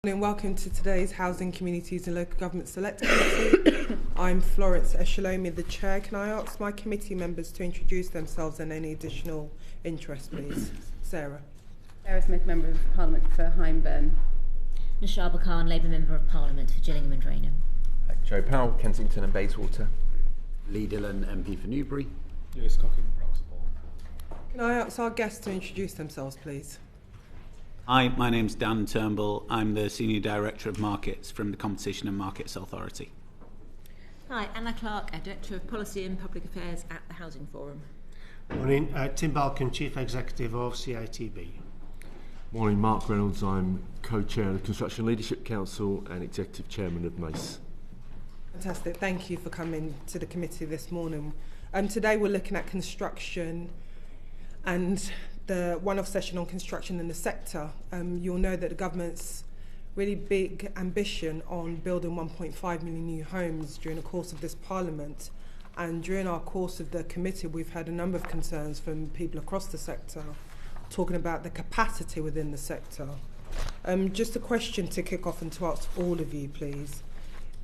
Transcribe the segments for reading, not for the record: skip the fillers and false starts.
And welcome to today's Housing, Communities and Local Government Select Committee. I'm Florence Eshalomi, the Chair. Can I ask my committee members to introduce themselves and any additional interest, please? Sarah. Sarah Smith, Member of Parliament for Hyndburn. Nisha Balcon, Labour Member of Parliament for Gillingham and Rainham. Joe Powell, Kensington and Bayswater. Lee Dillon, MP for Newbury. Lewis Cocking, Brownsbourne. Can I ask our guests to introduce themselves, please? Hi, my name's Dan Turnbull. I'm the Senior Director of Markets from the Competition and Markets Authority. Hi, Anna Clarke, Director of Policy and Public Affairs at the Housing Forum. Morning, Tim Balcon, Chief Executive of CITB. Morning, Mark Reynolds. I'm Co-Chair of the Construction Leadership Council and Executive Chairman of MACE. Fantastic. Thank you for coming to the committee this morning. Today we're looking at construction and the one-off session on construction in the sector. You'll know that the government's really big ambition on building 1.5 million new homes during the course of this parliament. And during our course of the committee, we've had a number of concerns from people across the sector talking about the capacity within the sector. Just a question to kick off and to ask all of you, please.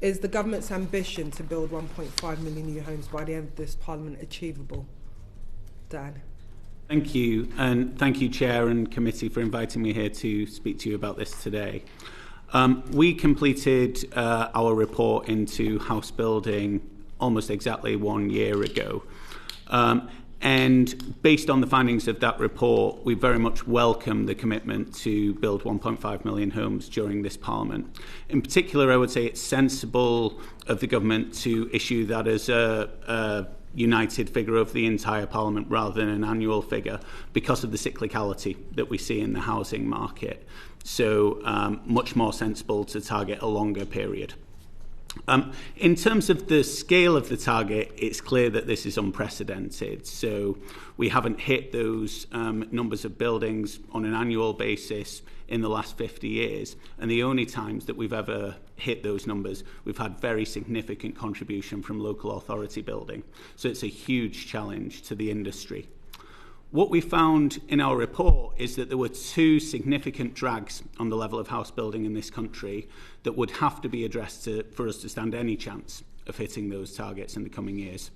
Is the government's ambition to build 1.5 million new homes by the end of this parliament achievable? Dan. Thank you, and thank you, Chair and Committee, for inviting me here to speak to you about this today. We completed our report into house building almost exactly 1 year ago. And based on the findings of that report, we very much welcome the commitment to build 1.5 million homes during this Parliament. In particular, I would say it's sensible of the government to issue that as a united figure of the entire Parliament rather than an annual figure because of the cyclicality that we see in the housing market. So much more sensible to target a longer period. In terms of the scale of the target, it's clear that this is unprecedented. So we haven't hit those numbers of buildings on an annual basis in the last 50 years. And the only times that we've ever hit those numbers, we've had very significant contribution from local authority building. So it's a huge challenge to the industry. What we found in our report is that there were two significant drags on the level of house building in this country that would have to be addressed for us to stand any chance of hitting those targets in the coming years.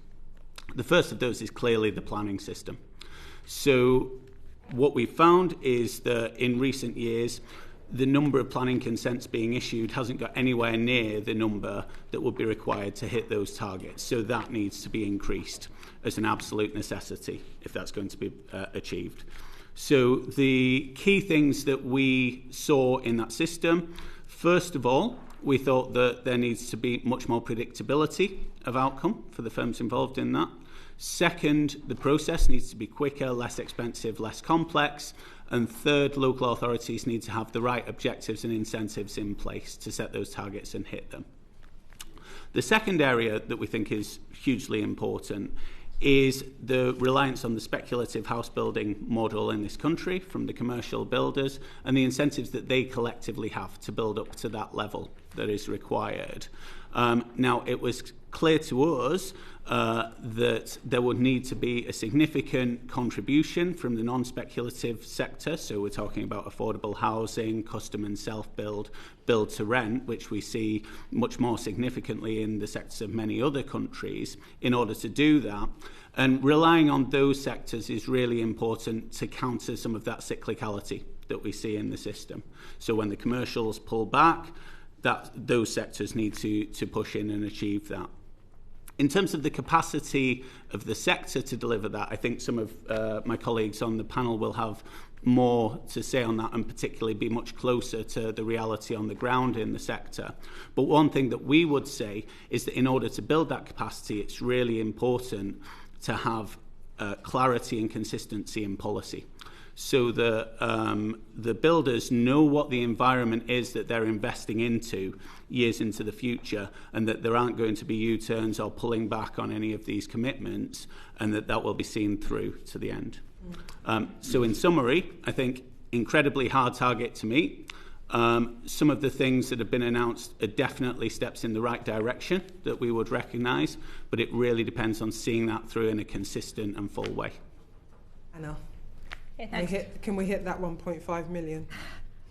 The first of those is clearly the planning system. So what we found is that in recent years, the number of planning consents being issued hasn't got anywhere near the number that would be required to hit those targets. So that needs to be increased as an absolute necessity if that's going to be achieved. So the key things that we saw in that system, first of all, we thought that there needs to be much more predictability of outcome for the firms involved in that. Second, the process needs to be quicker, less expensive, less complex. And third, local authorities need to have the right objectives and incentives in place to set those targets and hit them. The second area that we think is hugely important is the reliance on the speculative house building model in this country from the commercial builders and the incentives that they collectively have to build up to that level that is required. Now, it was clear to us that there would need to be a significant contribution from the non-speculative sector. So we're talking about affordable housing, custom and self-build, build to rent, which we see much more significantly in the sectors of many other countries in order to do that. And relying on those sectors is really important to counter some of that cyclicality that we see in the system. So when the commercials pull back, those sectors need to push in and achieve that. In terms of the capacity of the sector to deliver that, I think some of my colleagues on the panel will have more to say on that and particularly be much closer to the reality on the ground in the sector. But one thing that we would say is that in order to build that capacity, it's really important to have clarity and consistency in policy. So the builders know what the environment is that they're investing into years into the future, and that there aren't going to be U-turns or pulling back on any of these commitments, and that will be seen through to the end. So in summary, I think incredibly hard target to meet. Some of the things that have been announced are definitely steps in the right direction that we would recognise, but it really depends on seeing that through in a consistent and full way. Anna. Can we hit that 1.5 million?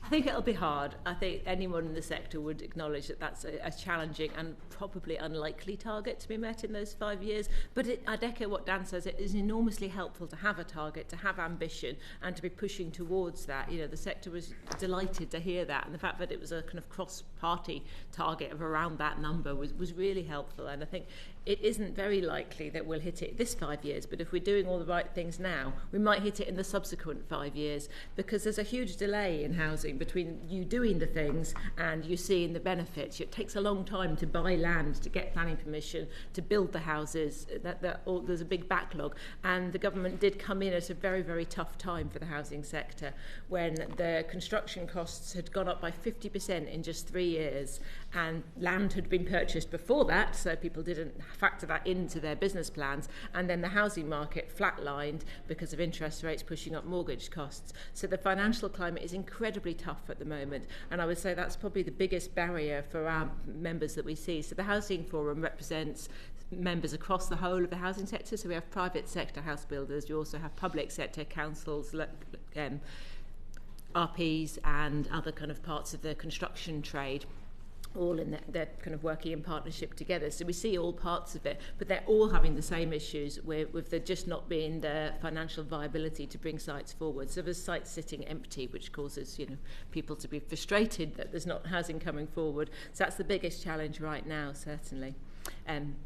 I think it'll be hard. I think anyone in the sector would acknowledge that that's a challenging and probably unlikely target to be met in those 5 years. But I'd echo what Dan says. It is enormously helpful to have a target, to have ambition, and to be pushing towards that. You know, the sector was delighted to hear that, and the fact that it was a kind of cross-party target of around that number was really helpful. And I think it isn't very likely that we'll hit it this 5 years, but if we're doing all the right things now, we might hit it in the subsequent 5 years, because there's a huge delay in housing between you doing the things and you seeing the benefits. It takes a long time to buy land, to get planning permission, to build the houses. There's a big backlog, and the government did come in at a very, very tough time for the housing sector when the construction costs had gone up by 50% in just 3 years, and land had been purchased before that, so people didn't factor that into their business plans, and then the housing market flatlined because of interest rates pushing up mortgage costs. So the financial climate is incredibly tough at the moment, and I would say that's probably the biggest barrier for our members that we see. So the Housing Forum represents members across the whole of the housing sector. So we have private sector house builders, you also have public sector councils, RPs and other kind of parts of the construction trade, all in they're kind of working in partnership together. So we see all parts of it, but they're all having the same issues with there just not being the financial viability to bring sites forward. So there's sites sitting empty, which causes people to be frustrated that there's not housing coming forward. So that's the biggest challenge right now, certainly. And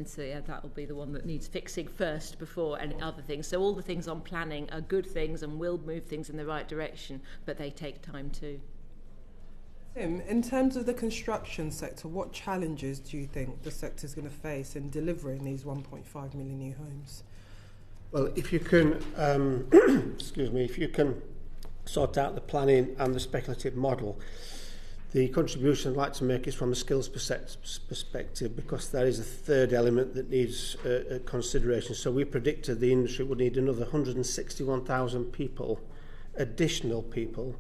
so, that will be the one that needs fixing first before any other things. So all the things on planning are good things and will move things in the right direction, but they take time too. Tim, in terms of the construction sector, what challenges do you think the sector is going to face in delivering these 1.5 million new homes? Well, if you can, if you can sort out the planning and the speculative model, the contribution I'd like to make is from a skills perspective, because there is a third element that needs consideration. So we predicted the industry would need another 161,000 people, additional people,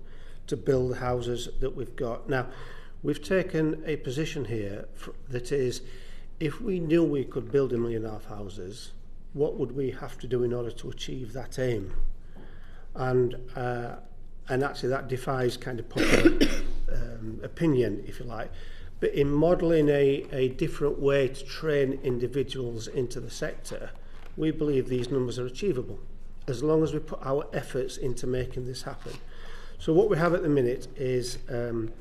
to build the houses that we've got. Now, we've taken a position here that is, if we knew we could build 1.5 million houses, what would we have to do in order to achieve that aim? And actually that defies kind of popular opinion, if you like. But in modelling a different way to train individuals into the sector, we believe these numbers are achievable, as long as we put our efforts into making this happen. So what we have at the minute is the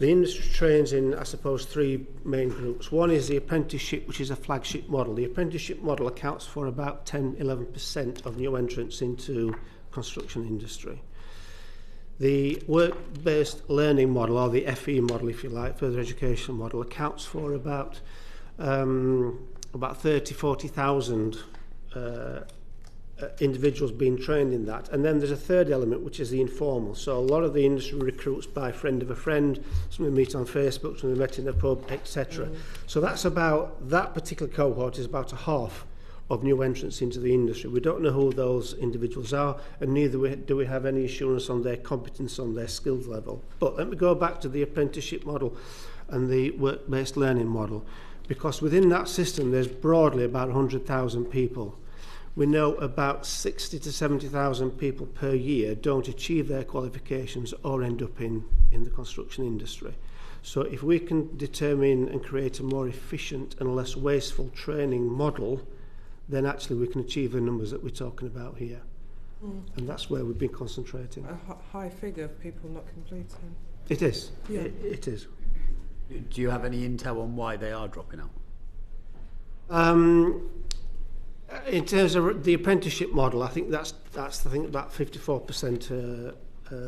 industry trains in, I suppose, 3 main groups. One is the apprenticeship, which is a flagship model. The apprenticeship model accounts for about 10-11% of new entrants into construction industry. The work-based learning model, or the FE model, if you like, further education model, accounts for about 40,000 individuals being trained in that. And then there's a third element, which is the informal. So a lot of the industry recruits by friend of a friend, some we meet on Facebook, some we met in a pub, etc. So that's about, that particular cohort is about a half of new entrants into the industry. We don't know who those individuals are, and neither do we have any assurance on their competence, on their skills level. But let me go back to the apprenticeship model and the work-based learning model, because within that system there's broadly about 100,000 people. We know about 60 to 70,000 people per year don't achieve their qualifications or end up in the construction industry. So if we can determine and create a more efficient and less wasteful training model, then actually we can achieve the numbers that we're talking about here. And that's where we've been concentrating. A high figure of people not completing. It is. Yeah. It is. Do you have any intel on why they are dropping out? In terms of the apprenticeship model, I think that's about 54%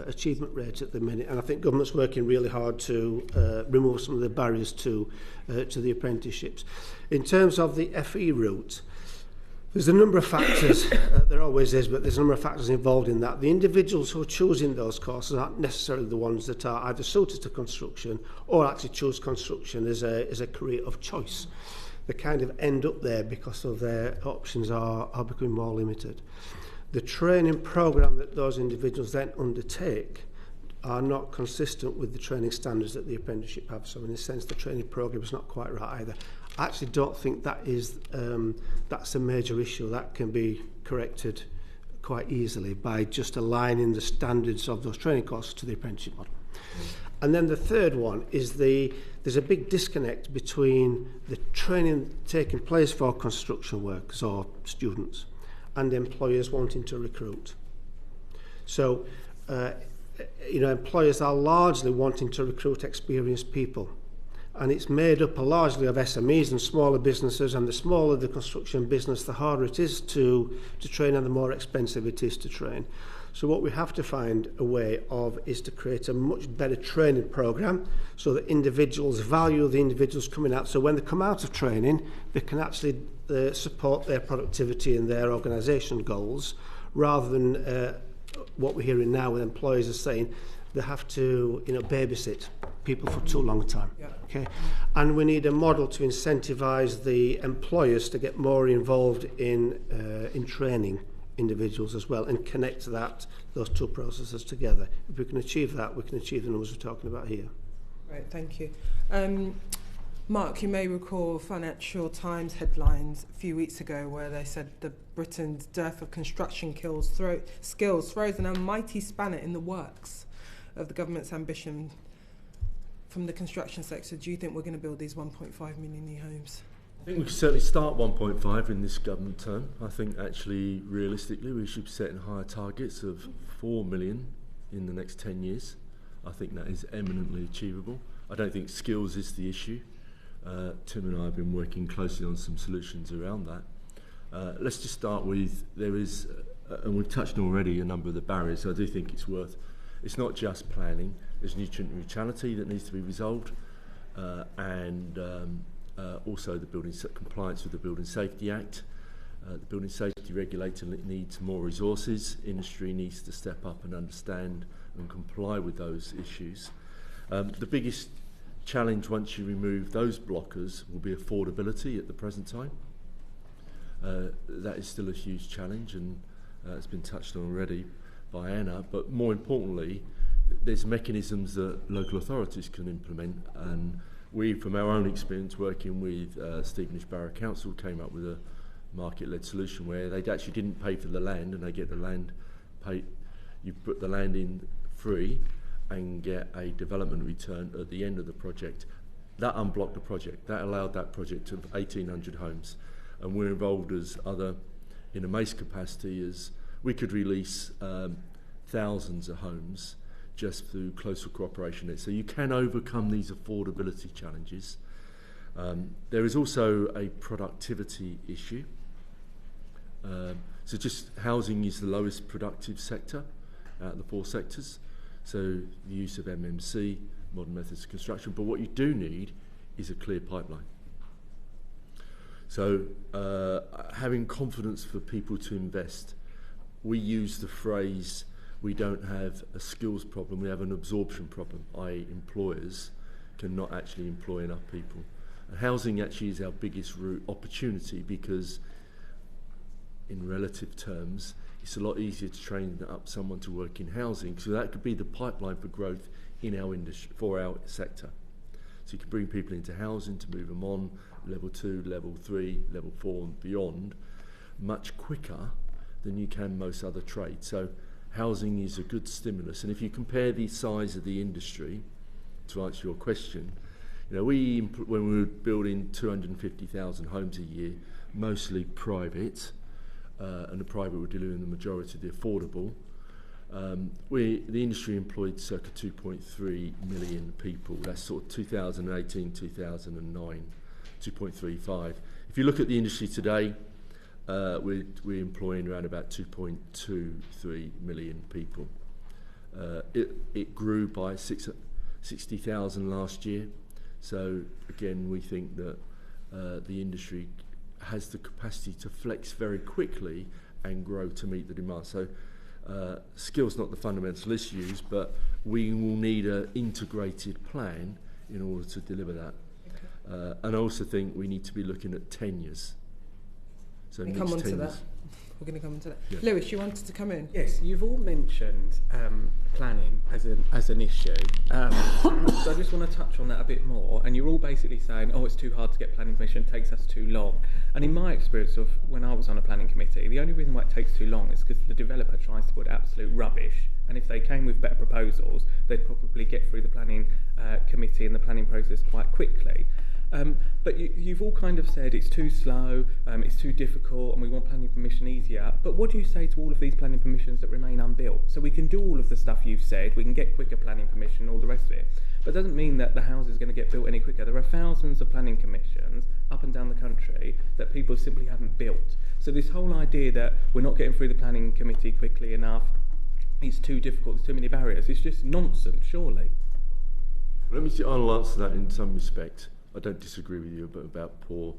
achievement rate at the minute, and I think government's working really hard to remove some of the barriers to the apprenticeships. In terms of the FE route, there's a number of factors, there always is, but there's a number of factors involved in that. The individuals who are choosing those courses aren't necessarily the ones that are either suited to construction or actually choose construction as a career of choice. They kind of end up there because of their options are becoming more limited. The training programme that those individuals then undertake are not consistent with the training standards that the apprenticeship have. So in a sense, the training programme is not quite right either. I actually don't think that is that's a major issue. That can be corrected quite easily by just aligning the standards of those training courses to the apprenticeship model. And then the third one is there's a big disconnect between the training taking place for construction workers or students and employers wanting to recruit. So, employers are largely wanting to recruit experienced people. And it's made up largely of SMEs and smaller businesses, and the smaller the construction business, the harder it is to train and the more expensive it is to train. So what we have to find a way of is to create a much better training programme so that individuals value the individuals coming out. So when they come out of training, they can actually support their productivity and their organisation goals, rather than what we're hearing now with employers are saying they have to babysit people for too long a time. Yeah. Okay, and we need a model to incentivise the employers to get more involved in training individuals as well, and connect those two processes together. If we can achieve that, we can achieve the numbers we're talking about here. Right, thank you. Mark, you may recall Financial Times headlines a few weeks ago where they said Britain's dearth of construction skills throws an almighty spanner in the works of the government's ambition from the construction sector. Do you think we're going to build these 1.5 million new homes? I think we can certainly start 1.5 in this government term. I think actually, realistically, we should be setting higher targets of 4 million in the next 10 years. I think that is eminently achievable. I don't think skills is the issue. Tim and I have been working closely on some solutions around that. Let's just start with, there is, and we've touched on already a number of the barriers, so I do think it's not just planning, there's nutrient neutrality that needs to be resolved, and also the compliance with the Building Safety Act. The Building Safety Regulator needs more resources. Industry needs to step up and understand and comply with those issues. The biggest challenge once you remove those blockers will be affordability at the present time. That is still a huge challenge, and it's been touched on already by Anna, but more importantly, there's mechanisms that local authorities can implement, and we, from our own experience working with Stevenage Borough Council, came up with a market-led solution where they actually didn't pay for the land, and they get the land paid. You put the land in free and get a development return at the end of the project. That unblocked the project. That allowed that project to 1,800 homes, and we're involved as in a MACE capacity, as we could release thousands of homes just through closer cooperation. So you can overcome these affordability challenges. There is also a productivity issue. So just housing is the lowest productive sector out of the 4 sectors. So the use of MMC, modern methods of construction, but what you do need is a clear pipeline. So having confidence for people to invest. We use the phrase, we don't have a skills problem, we have an absorption problem, i.e. employers cannot actually employ enough people. And housing actually is our biggest opportunity, because in relative terms, it's a lot easier to train up someone to work in housing, so that could be the pipeline for growth in our industry, for our sector. So you can bring people into housing to move them on, level 2, level 3, level 4 and beyond, much quicker than you can most other trades. So housing is a good stimulus, and if you compare the size of the industry, to answer your question, when we were building 250,000 homes a year, mostly private, and the private were delivering the majority of the affordable, the industry employed circa 2.3 million people. That's sort of 2018, 2009, 2.35. If you look at the industry today, we're employing around about 2.23 million people. It grew by 60,000 last year. So again, we think that the industry has the capacity to flex very quickly and grow to meet the demand. So skills not the fundamental issues, but we will need an integrated plan in order to deliver that. And I also think we need to be looking at tenures. So come on to that. we're going to come into that. Yeah. Lewis, you wanted to come in? Yes, you've all mentioned planning as an issue. So I just want to touch on that a bit more. And you're all basically saying, oh, it's too hard to get planning permission, it takes us too long. And in my experience of when I was on a planning committee, the only reason why it takes too long is because the developer tries to put absolute rubbish. And if they came with better proposals, they'd probably get through the planning committee and the planning process quite quickly. But you've all kind of said it's too slow, it's too difficult, and we want planning permission easier. But what do you say to all of these planning permissions that remain unbuilt? So we can do all of the stuff you've said, we can get quicker planning permission, all the rest of it. But it doesn't mean that the house is going to get built any quicker. There are thousands of planning commissions up and down the country that people simply haven't built. So this whole idea that we're not getting through the planning committee quickly enough, it's too difficult, there's too many barriers, it's just nonsense, surely. I'll answer that in some respect. I don't disagree with you about poor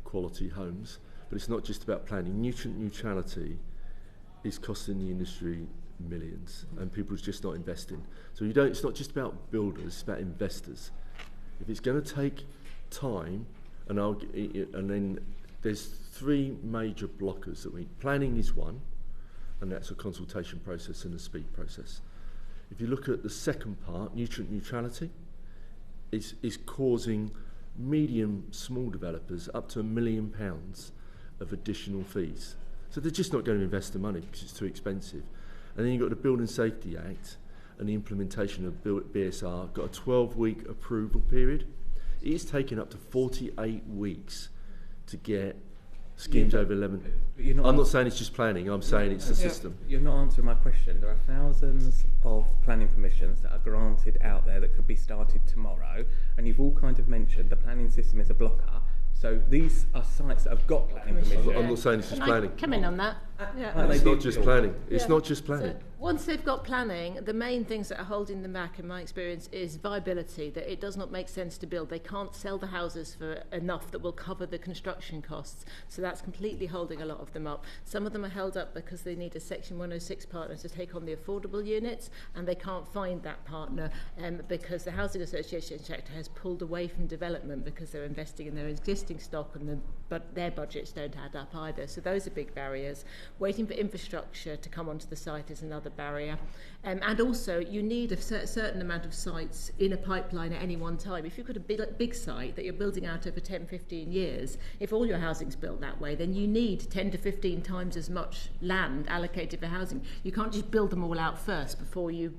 quality homes, but it's not just about planning. Nutrient neutrality is costing the industry millions, and people are just not investing. So it's not just about builders, it's about investors. If it's going to take time, and then there's three major blockers that planning is one, and that's a consultation process and a speed process. If you look at the second part, nutrient neutrality, is causing small developers up to £1 million of additional fees. So they're just not going to invest the money because it's too expensive. And then you've got the Building Safety Act and the implementation of BSR, got a 12-week approval period. It's taken up to 48 weeks to get schemes over 11. I'm not saying it's just planning, I'm saying it's the system. You're not answering my question. There are thousands of planning permissions that are granted out there that could be started tomorrow, and you've all kind of mentioned the planning system is a blocker. So these are sites that have got planning permission. I'm not saying it's just planning. Come in on that. It's not just planning. It's not just planning. So once they've got planning, the main things that are holding them back, in my experience, is viability, that it does not make sense to build. They can't sell the houses for enough that will cover the construction costs. So that's completely holding a lot of them up. Some of them are held up because they need a Section 106 partner to take on the affordable units, and they can't find that partner because the Housing Association sector has pulled away from development because they're investing in their existing stock, and but their budgets don't add up either. So those are big barriers. Waiting for infrastructure to come onto the site is another barrier. And also, you need a certain amount of sites in a pipeline at any one time. If you've got a big site that you're building out over 10, 15 years, if all your housing's built that way, then you need 10 to 15 times as much land allocated for housing. You can't just build them all out first before you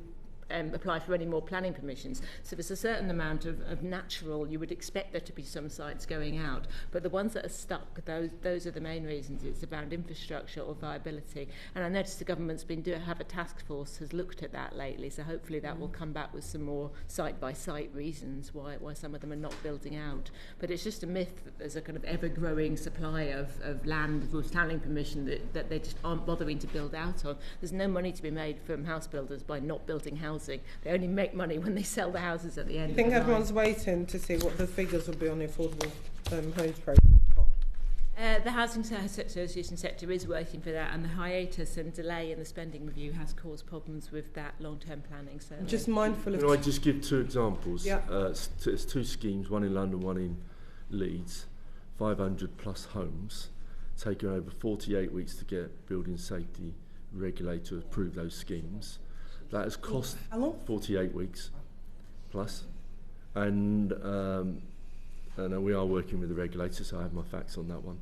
apply for any more planning permissions. So there's a certain amount of natural, you would expect there to be some sites going out, but the ones that are stuck, those are the main reasons. It's about infrastructure or viability. And I noticed the government's have a task force has looked at that lately, so hopefully that will come back with some more site-by-site reasons why some of them are not building out. But it's just a myth that there's a kind of ever-growing supply of land with planning permission that they just aren't bothering to build out on. There's no money to be made from house builders by not building houses. They only make money when they sell the houses at the end. I think everyone's waiting to see what the figures will be on the affordable homes programme. The Housing Association sector is waiting for that, and the hiatus and delay in the spending review has caused problems with that long-term planning. So just mindful of... Can I just give two examples? Yeah. There's two schemes, one in London, one in Leeds, 500 plus homes, taking over 48 weeks to get building safety regulator to approve those schemes. That has cost 48 weeks plus, and we are working with the regulator, so I have my facts on that one.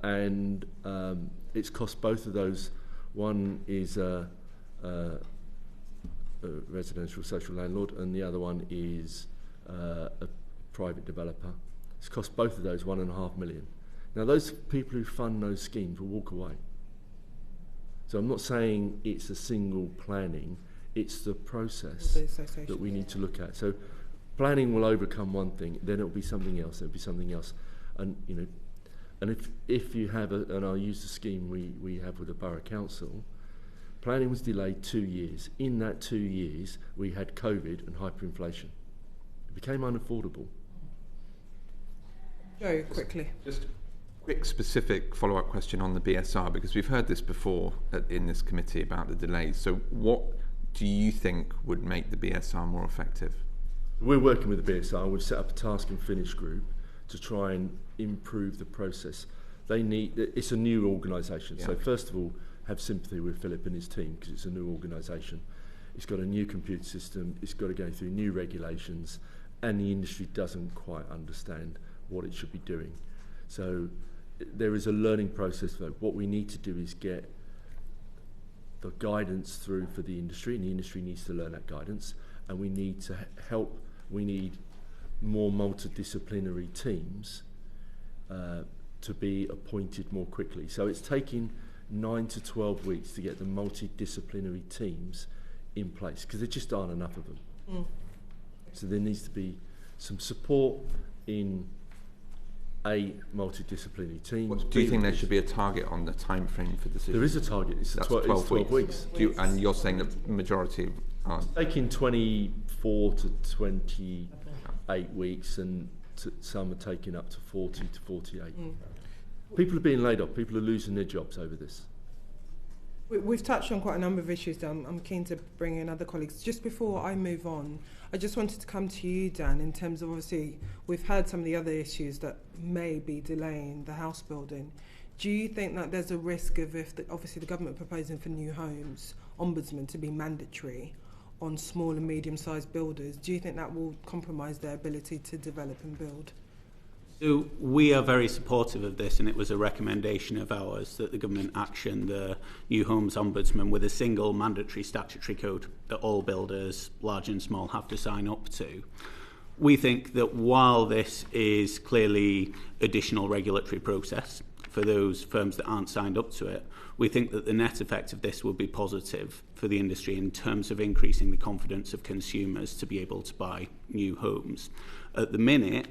And it's cost both of those. One is a residential social landlord, and the other one is a private developer. It's cost both of those £1.5 million. Now, those people who fund those schemes will walk away. So I'm not saying it's a single planning, it's the process that we need to look at. So planning will overcome one thing, then it'll be something else, And if you have and I'll use the scheme we have with the Borough Council, planning was delayed 2 years. In that 2 years, we had COVID and hyperinflation. It became unaffordable. Joe, quickly. Just quick specific follow-up question on the BSR, because we've heard this before in this committee about the delays. So what do you think would make the BSR more effective? We're working with the BSR. We've set up a task and finish group to try and improve the process. It's a new organisation. Yeah. So first of all, have sympathy with Philip and his team, because it's a new organisation. It's got a new computer system. It's got to go through new regulations, and the industry doesn't quite understand what it should be doing. So there is a learning process. Though. What we need to do is get the guidance through for the industry, and the industry needs to learn that guidance, and we need to help. We need more multidisciplinary teams to be appointed more quickly. So it's taking 9 to 12 weeks to get the multidisciplinary teams in place, because there just aren't enough of them. So there needs to be some support in a multidisciplinary team. Do you think there should be a target on the time frame for decisions? There is a target. It's 12 weeks. And you're saying that the majority are taking 24 to 28 weeks, and some are taking up to 40 to 48. People are being laid off. People are losing their jobs over this. We've touched on quite a number of issues, Dan. I'm keen to bring in other colleagues. Just before I move on, I just wanted to come to you, Dan, in terms of, obviously, we've heard some of the other issues that may be delaying the house building. Do you think that there's a risk of, obviously the government proposing for new homes, ombudsman to be mandatory on small and medium-sized builders, do you think that will compromise their ability to develop and build? So we are very supportive of this, and it was a recommendation of ours that the government action the New Homes Ombudsman with a single mandatory statutory code that all builders, large and small, have to sign up to. We think that while this is clearly additional regulatory process for those firms that aren't signed up to it, we think that the net effect of this will be positive for the industry in terms of increasing the confidence of consumers to be able to buy new homes. At the minute,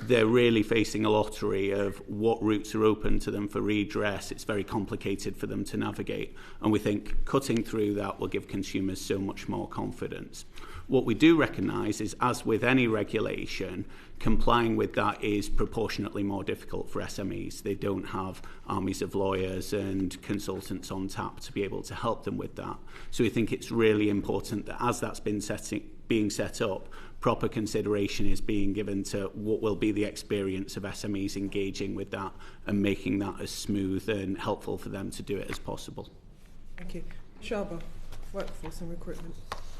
they're really facing a lottery of what routes are open to them for redress. It's very complicated for them to navigate, and we think cutting through that will give consumers so much more confidence. What we do recognise is, as with any regulation, complying with that is proportionately more difficult for SMEs. They don't have armies of lawyers and consultants on tap to be able to help them with that. So we think it's really important that as that's being set up, proper consideration is being given to what will be the experience of SMEs engaging with that and making that as smooth and helpful for them to do it as possible. Thank you. Shaba, workforce and recruitment.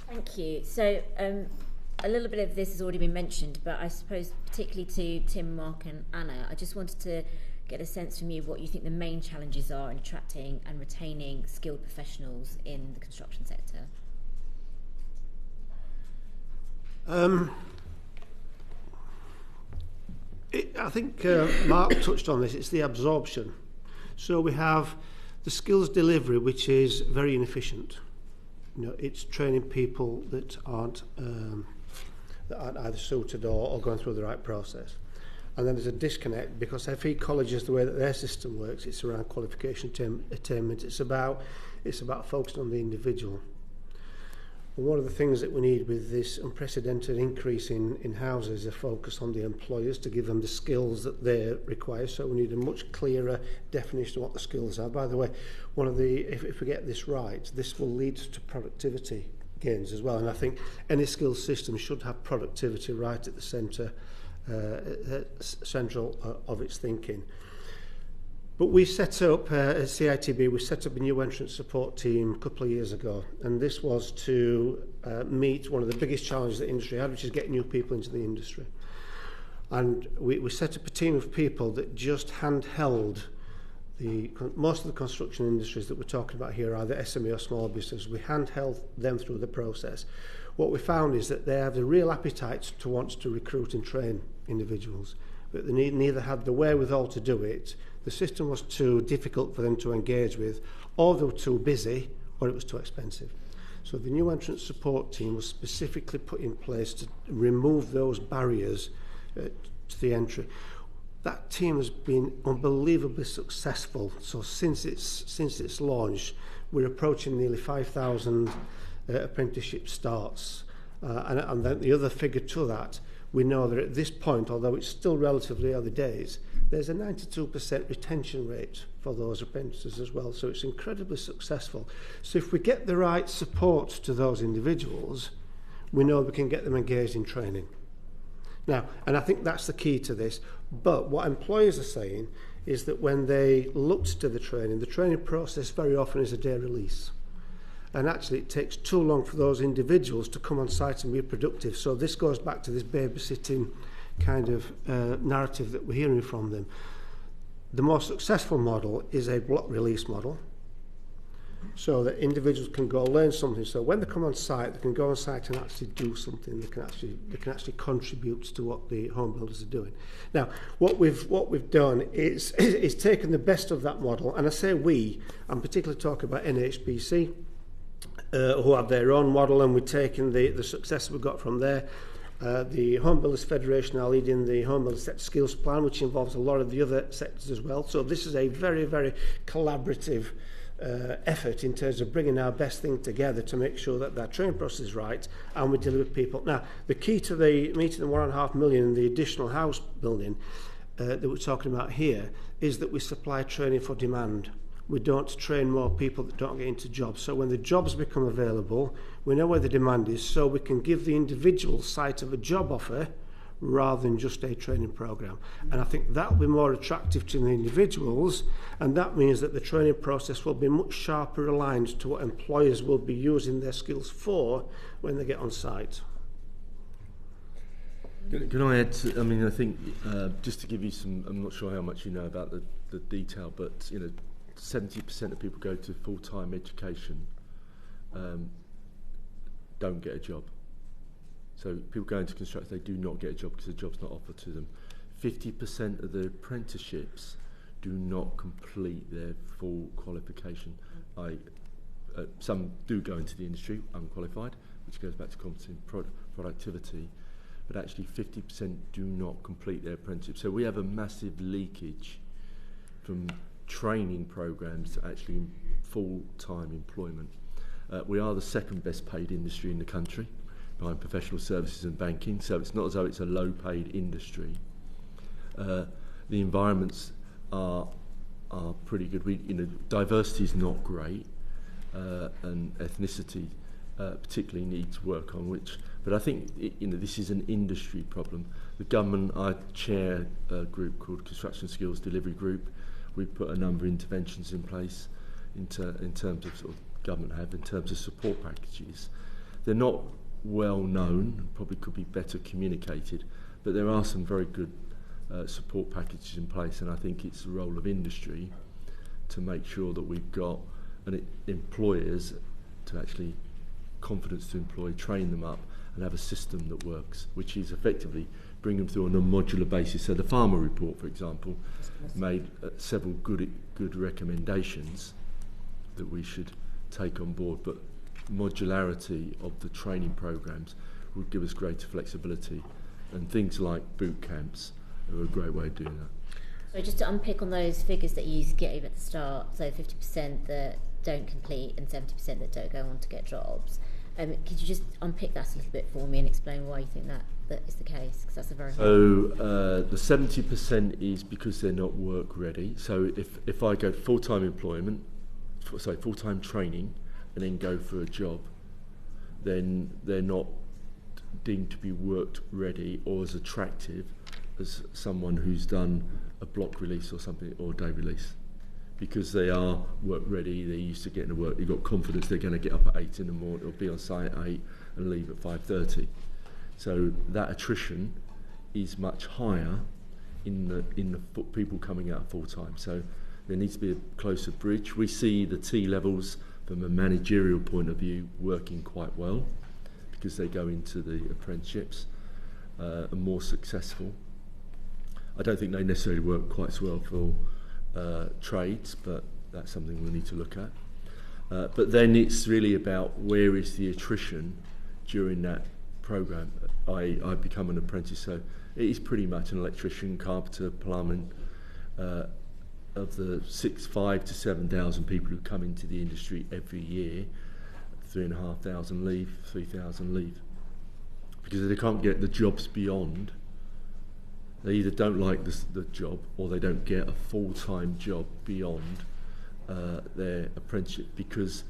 Thank you. So a little bit of this has already been mentioned, but I suppose particularly to Tim, Mark and Anna, I just wanted to get a sense from you of what you think the main challenges are in attracting and retaining skilled professionals in the construction sector. I think Mark touched on this. It's the absorption. So we have the skills delivery, which is very inefficient. You know, it's training people that aren't either suited or going through the right process. And then there's a disconnect because FE colleges, the way that their system works, it's around qualification attainment. It's about focusing on the individual. And one of the things that we need with this unprecedented increase in houses is a focus on the employers to give them the skills that they require. So we need a much clearer definition of what the skills are. By the way, if we get this right, this will lead to productivity gains as well. And I think any skills system should have productivity right at the central of its thinking. But we set up, at CITB, we set up a new entrant support team a couple of years ago, and this was to meet one of the biggest challenges the industry had, which is getting new people into the industry. And we set up a team of people that just handheld most of the construction industries that we're talking about here, either SME or small business. We handheld them through the process. What we found is that they have the real appetite to want to recruit and train individuals, but they neither had the wherewithal to do it. The system was too difficult for them to engage with, or they were too busy, or it was too expensive. So the new entrant support team was specifically put in place to remove those barriers to the entry. That team has been unbelievably successful. So since its launch, we're approaching nearly 5,000 apprenticeship starts. And then the other figure to that, we know that at this point, although it's still relatively early days, there's a 92% retention rate for those apprentices as well. So it's incredibly successful. So if we get the right support to those individuals, we know we can get them engaged in training. Now, and I think that's the key to this, but what employers are saying is that when they looked to the training process very often is a day release. And actually it takes too long for those individuals to come on site and be productive. So this goes back to this babysitting kind of narrative that we're hearing from them. The more successful model is a block release model, so that individuals can go learn something. So when they come on site, they can go on site and actually do something. They can actually contribute to what the home builders are doing. Now, what we've done is taken the best of that model, and I say we. I'm particularly talking about NHBC, who have their own model, and we've taken the success we got from there. The Home Builders Federation are leading the Home Builders Sector Skills Plan, which involves a lot of the other sectors as well. So this is a very, very collaborative effort in terms of bringing our best thing together to make sure that that training process is right and we deliver people. Now, the key to the meeting the 1.5 million and the additional house building that we're talking about here is that we supply training for demand. We don't train more people that don't get into jobs. So when the jobs become available, we know where the demand is, so we can give the individual sight of a job offer rather than just a training program. And I think that will be more attractive to the individuals, and that means that the training process will be much sharper aligned to what employers will be using their skills for when they get on site. Can I add to, I mean, I think just to give you some, I'm not sure how much you know about the detail, but 70% of people go to full-time education don't get a job. So people go into construction, they do not get a job because the job's not offered to them. 50% of the apprenticeships do not complete their full qualification. Some do go into the industry unqualified, which goes back to competent productivity, but actually 50% do not complete their apprenticeship. So we have a massive leakage from training programs to actually full-time employment. We are the second best paid industry in the country, behind professional services and banking, so it's not as though it's a low-paid industry. The environments are pretty good. Diversity is not great, and ethnicity particularly needs work on. But I think this is an industry problem. The government, I chair a group called Construction Skills Delivery Group. We've put a number of interventions in place in terms of in terms of support packages. They're not well known, probably could be better communicated, but there are some very good support packages in place, and I think it's the role of industry to make sure that we've got employers to actually confidence to employ, train them up and have a system that works, which is effectively bring them through on a modular basis. So the Farmer Report, for example, made several good recommendations that we should take on board, but modularity of the training programs would give us greater flexibility, and things like boot camps are a great way of doing that. So just to unpick on those figures that you gave at the start, so 50% that don't complete and 70% that don't go on to get jobs, could you just unpick that a little bit for me and explain why you think that is the case? Because that's a very the 70% is because they're not work ready. So if I go full-time employment, full-time training, and then go for a job, then they're not deemed to be work ready or as attractive as someone who's done a block release or something, or day release, because they are work ready, they're used to getting to work, they've got confidence they're going to get up at 8 in the morning or be on site at 8 and leave at 5:30. So that attrition is much higher in the people coming out full-time. So there needs to be a closer bridge. We see the T levels from a managerial point of view working quite well because they go into the apprenticeships are more successful. I don't think they necessarily work quite so well for trades, but that's something we need to look at. But then it's really about where is the attrition during that programme. I become an apprentice, so it is pretty much an electrician, carpenter, plumbing. Of the 5,000 to 7,000 people who come into the industry every year, 3,500 leave, 3,000 leave. Because they can't get the jobs beyond. They either don't like the job or they don't get a full-time job beyond their apprenticeship because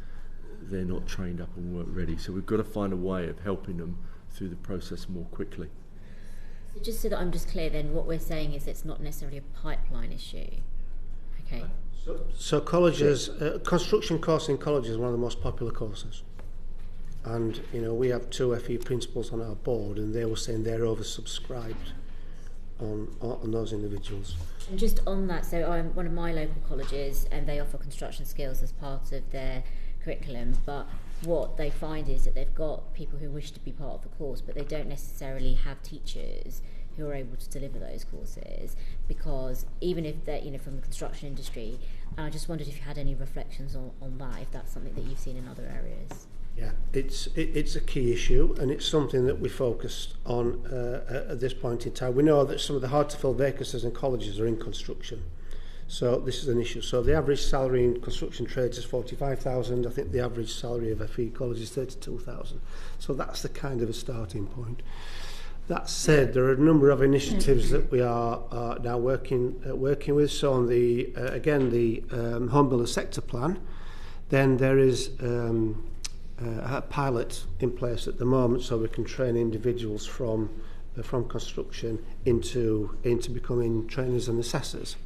they're not trained up and work ready. So we've got to find a way of helping them through the process more quickly. So just so that I'm just clear then, what we're saying is it's not necessarily a pipeline issue. Okay. So colleges, construction course in colleges is one of the most popular courses. And, you know, we have 2 FE principals on our board, and they were saying they're oversubscribed on those individuals. And just on that, so I'm one of my local colleges, and they offer construction skills as part of their curriculum, but what they find is that they've got people who wish to be part of the course, but they don't necessarily have teachers who are able to deliver those courses, because even if they're, you know, from the construction industry, I just wondered if you had any reflections on that, if that's something that you've seen in other areas. Yeah, it's a key issue, and it's something that we focused on at this point in time. We know that some of the hard-to-fill vacancies in colleges are in construction, so this is an issue. So the average salary in construction trades is 45,000. I think the average salary of FE college is 32,000. So that's the kind of a starting point. That said, there are a number of initiatives that we are now working with. So on the home builder sector plan, then there is a pilot in place at the moment, so we can train individuals from construction into becoming trainers and assessors.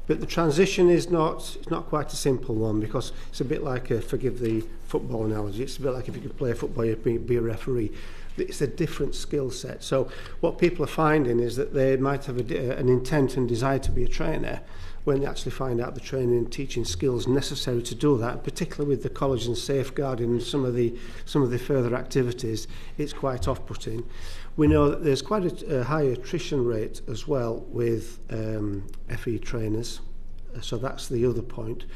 But the transition is not quite a simple one, because it's a bit like forgive the football analogy. It's a bit like if you could play football, you'd be a referee. It's a different skill set. So what people are finding is that they might have an intent and desire to be a trainer. When they actually find out the training and teaching skills necessary to do that, particularly with the college and safeguarding and some of the further activities, it's quite off-putting. We know that there's quite a high attrition rate as well with FE trainers, so that's the other point.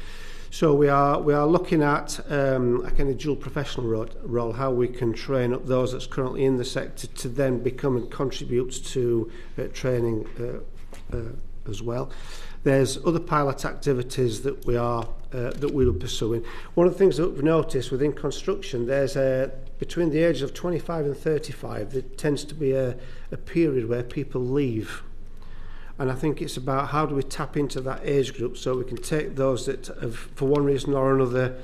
So we are looking at a kind of dual professional role, how we can train up those that's currently in the sector to then become and contribute to training as well. There's other pilot activities that we are pursuing. One of the things that we've noticed within construction, there's between the ages of 25 and 35, there tends to be a period where people leave. And I think it's about how do we tap into that age group so we can take those that have, for one reason or another,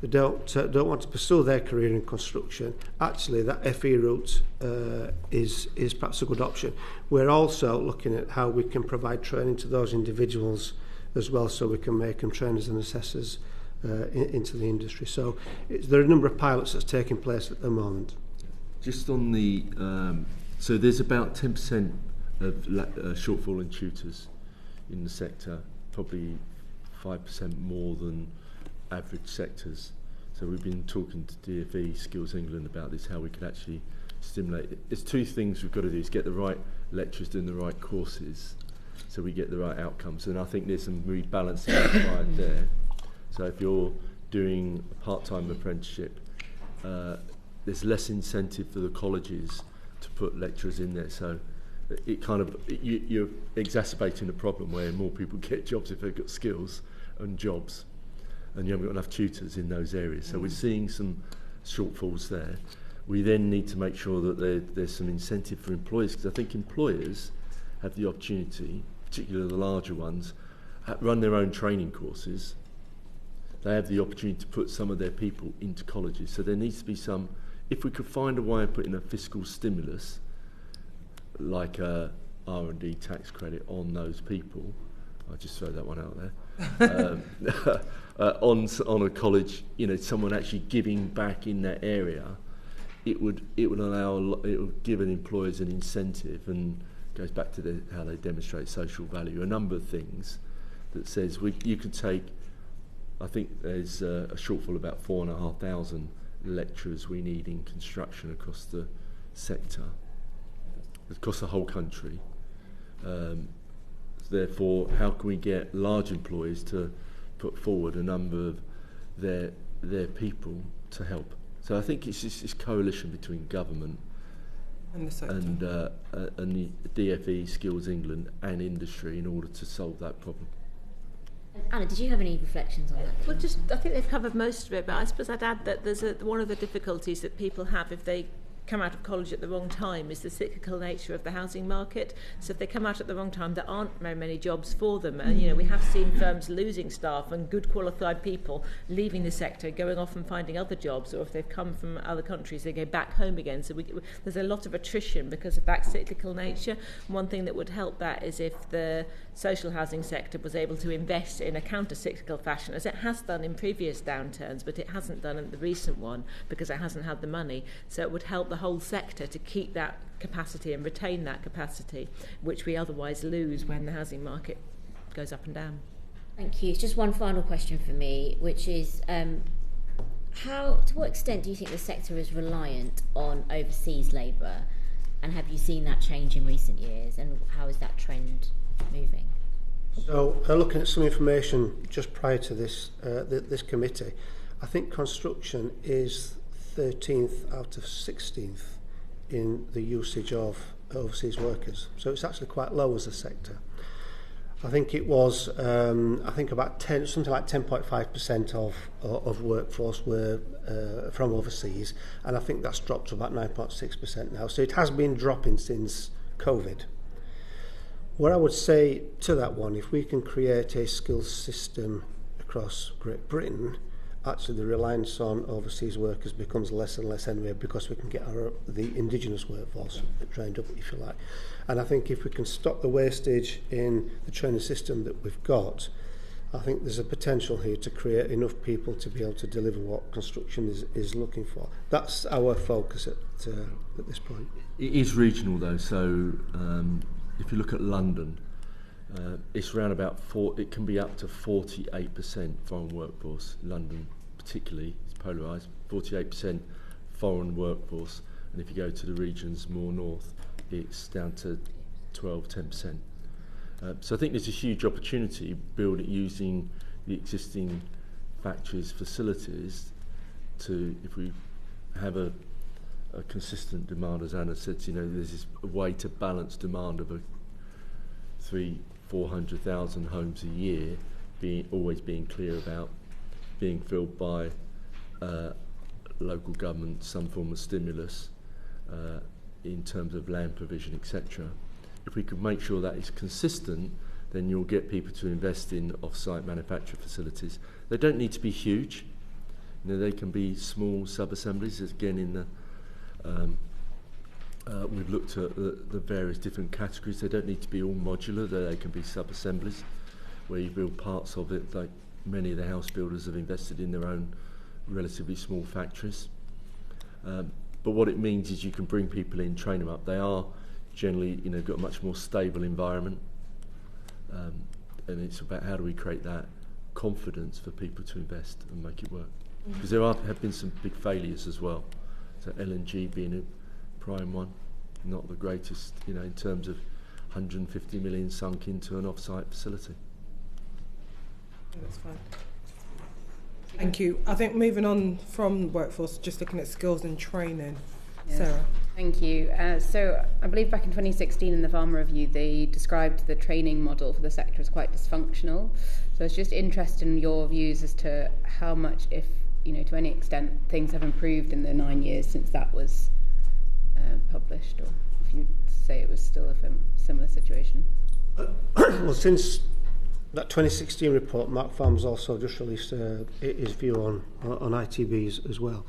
don't want to pursue their career in construction. Actually, that FE route is perhaps a good option. We're also looking at how we can provide training to those individuals as well, so we can make them trainers and assessors into the industry. So there are a number of pilots that's taking place at the moment. Just on the so there's about 10% of shortfall in tutors in the sector, probably 5% more than average sectors. So we've been talking to DfE Skills England about this, how we can actually stimulate it. There's 2 things we've got to do, is get the right lecturers doing the right courses so we get the right outcomes, and I think there's some rebalancing required there. So if you're doing a part-time apprenticeship, there's less incentive for the colleges to put lecturers in there, so it kind of you're exacerbating the problem where more people get jobs if they've got skills and jobs, and you haven't got enough tutors in those areas. So we're seeing some shortfalls there. We then need to make sure that there's some incentive for employers, because I think employers have the opportunity, particularly the larger ones, run their own training courses. They have the opportunity to put some of their people into colleges. So there needs to be some, if we could find a way of putting a fiscal stimulus, like a R&D tax credit on those people, I'll just throw that one out there, on a college, you know, someone actually giving back in that area, it would give an employers an incentive, and goes back to how they demonstrate social value. A number of things that says you could take, I think there's a shortfall of about 4,500 lecturers we need in construction across the sector, across the whole country. Therefore, how can we get large employers to put forward a number of their people to help? So I think it's just this coalition between government and the sector, and the DfE Skills England and industry in order to solve that problem. Anna, did you have any reflections on that? Well, I think they've covered most of it, but I suppose I'd add that there's one of the difficulties that people have if they come out of college at the wrong time is the cyclical nature of the housing market. So if they come out at the wrong time, there aren't very many jobs for them. And, you know, we have seen firms losing staff and good qualified people leaving the sector, going off and finding other jobs, or if they've come from other countries, they go back home again. So there's a lot of attrition because of that cyclical nature. One thing that would help that is if the social housing sector was able to invest in a counter-cyclical fashion, as it has done in previous downturns, but it hasn't done in the recent one because it hasn't had the money. So it would help the whole sector to keep that capacity and retain that capacity, which we otherwise lose when the housing market goes up and down. Thank you. Just one final question for me, which is to what extent do you think the sector is reliant on overseas labour, and have you seen that change in recent years, and how is that trend moving? So, looking at some information just prior to this this committee, I think construction is 13th out of 16th in the usage of overseas workers. So it's actually quite low as a sector. I think it was, about something like 10.5% of workforce were from overseas, and I think that's dropped to about 9.6% now. So it has been dropping since COVID. What I would say to that one, if we can create a skills system across Great Britain, actually the reliance on overseas workers becomes less and less anyway, because we can get the indigenous workforce trained up, if you like. And I think if we can stop the wastage in the training system that we've got, I think there's a potential here to create enough people to be able to deliver what construction is looking for. That's our focus at this point. It is regional though, so if you look at London, it's around about it can be up to 48% foreign workforce. London particularly, it's polarised, 48% foreign workforce, and if you go to the regions more north, it's down to 10%. So I think there's a huge opportunity using the existing factories' facilities to, if we have a consistent demand, as Anna said, there's this way to balance demand of 300,000-400,000 homes a year, always being clear about being filled by local government, some form of stimulus in terms of land provision, etc. If we could make sure that is consistent, then you'll get people to invest in off-site manufacture facilities. They don't need to be huge. They can be small sub-assemblies. Again, in the we've looked at the various different categories. They don't need to be all modular. They can be sub-assemblies where you build parts of it, like many of the house builders have invested in their own relatively small factories. But what it means is you can bring people in, train them up. They are generally, got a much more stable environment. And it's about how do we create that confidence for people to invest and make it work. Because there have been some big failures as well. So LNG being a prime one, not the greatest, in terms of 150 million sunk into an off-site facility. That's fine. Thank you. I think moving on from workforce, just looking at skills and training. Yes. Sarah. Thank you. So I believe back in 2016 in the Farmer Review, they described the training model for the sector as quite dysfunctional. So I was just interested in your views as to how much, if, to any extent, things have improved in the 9 years since that was published, or if you'd say it was still a similar situation. Well, since that 2016 report, Mark Farmer's also just released his view on ITBs as well,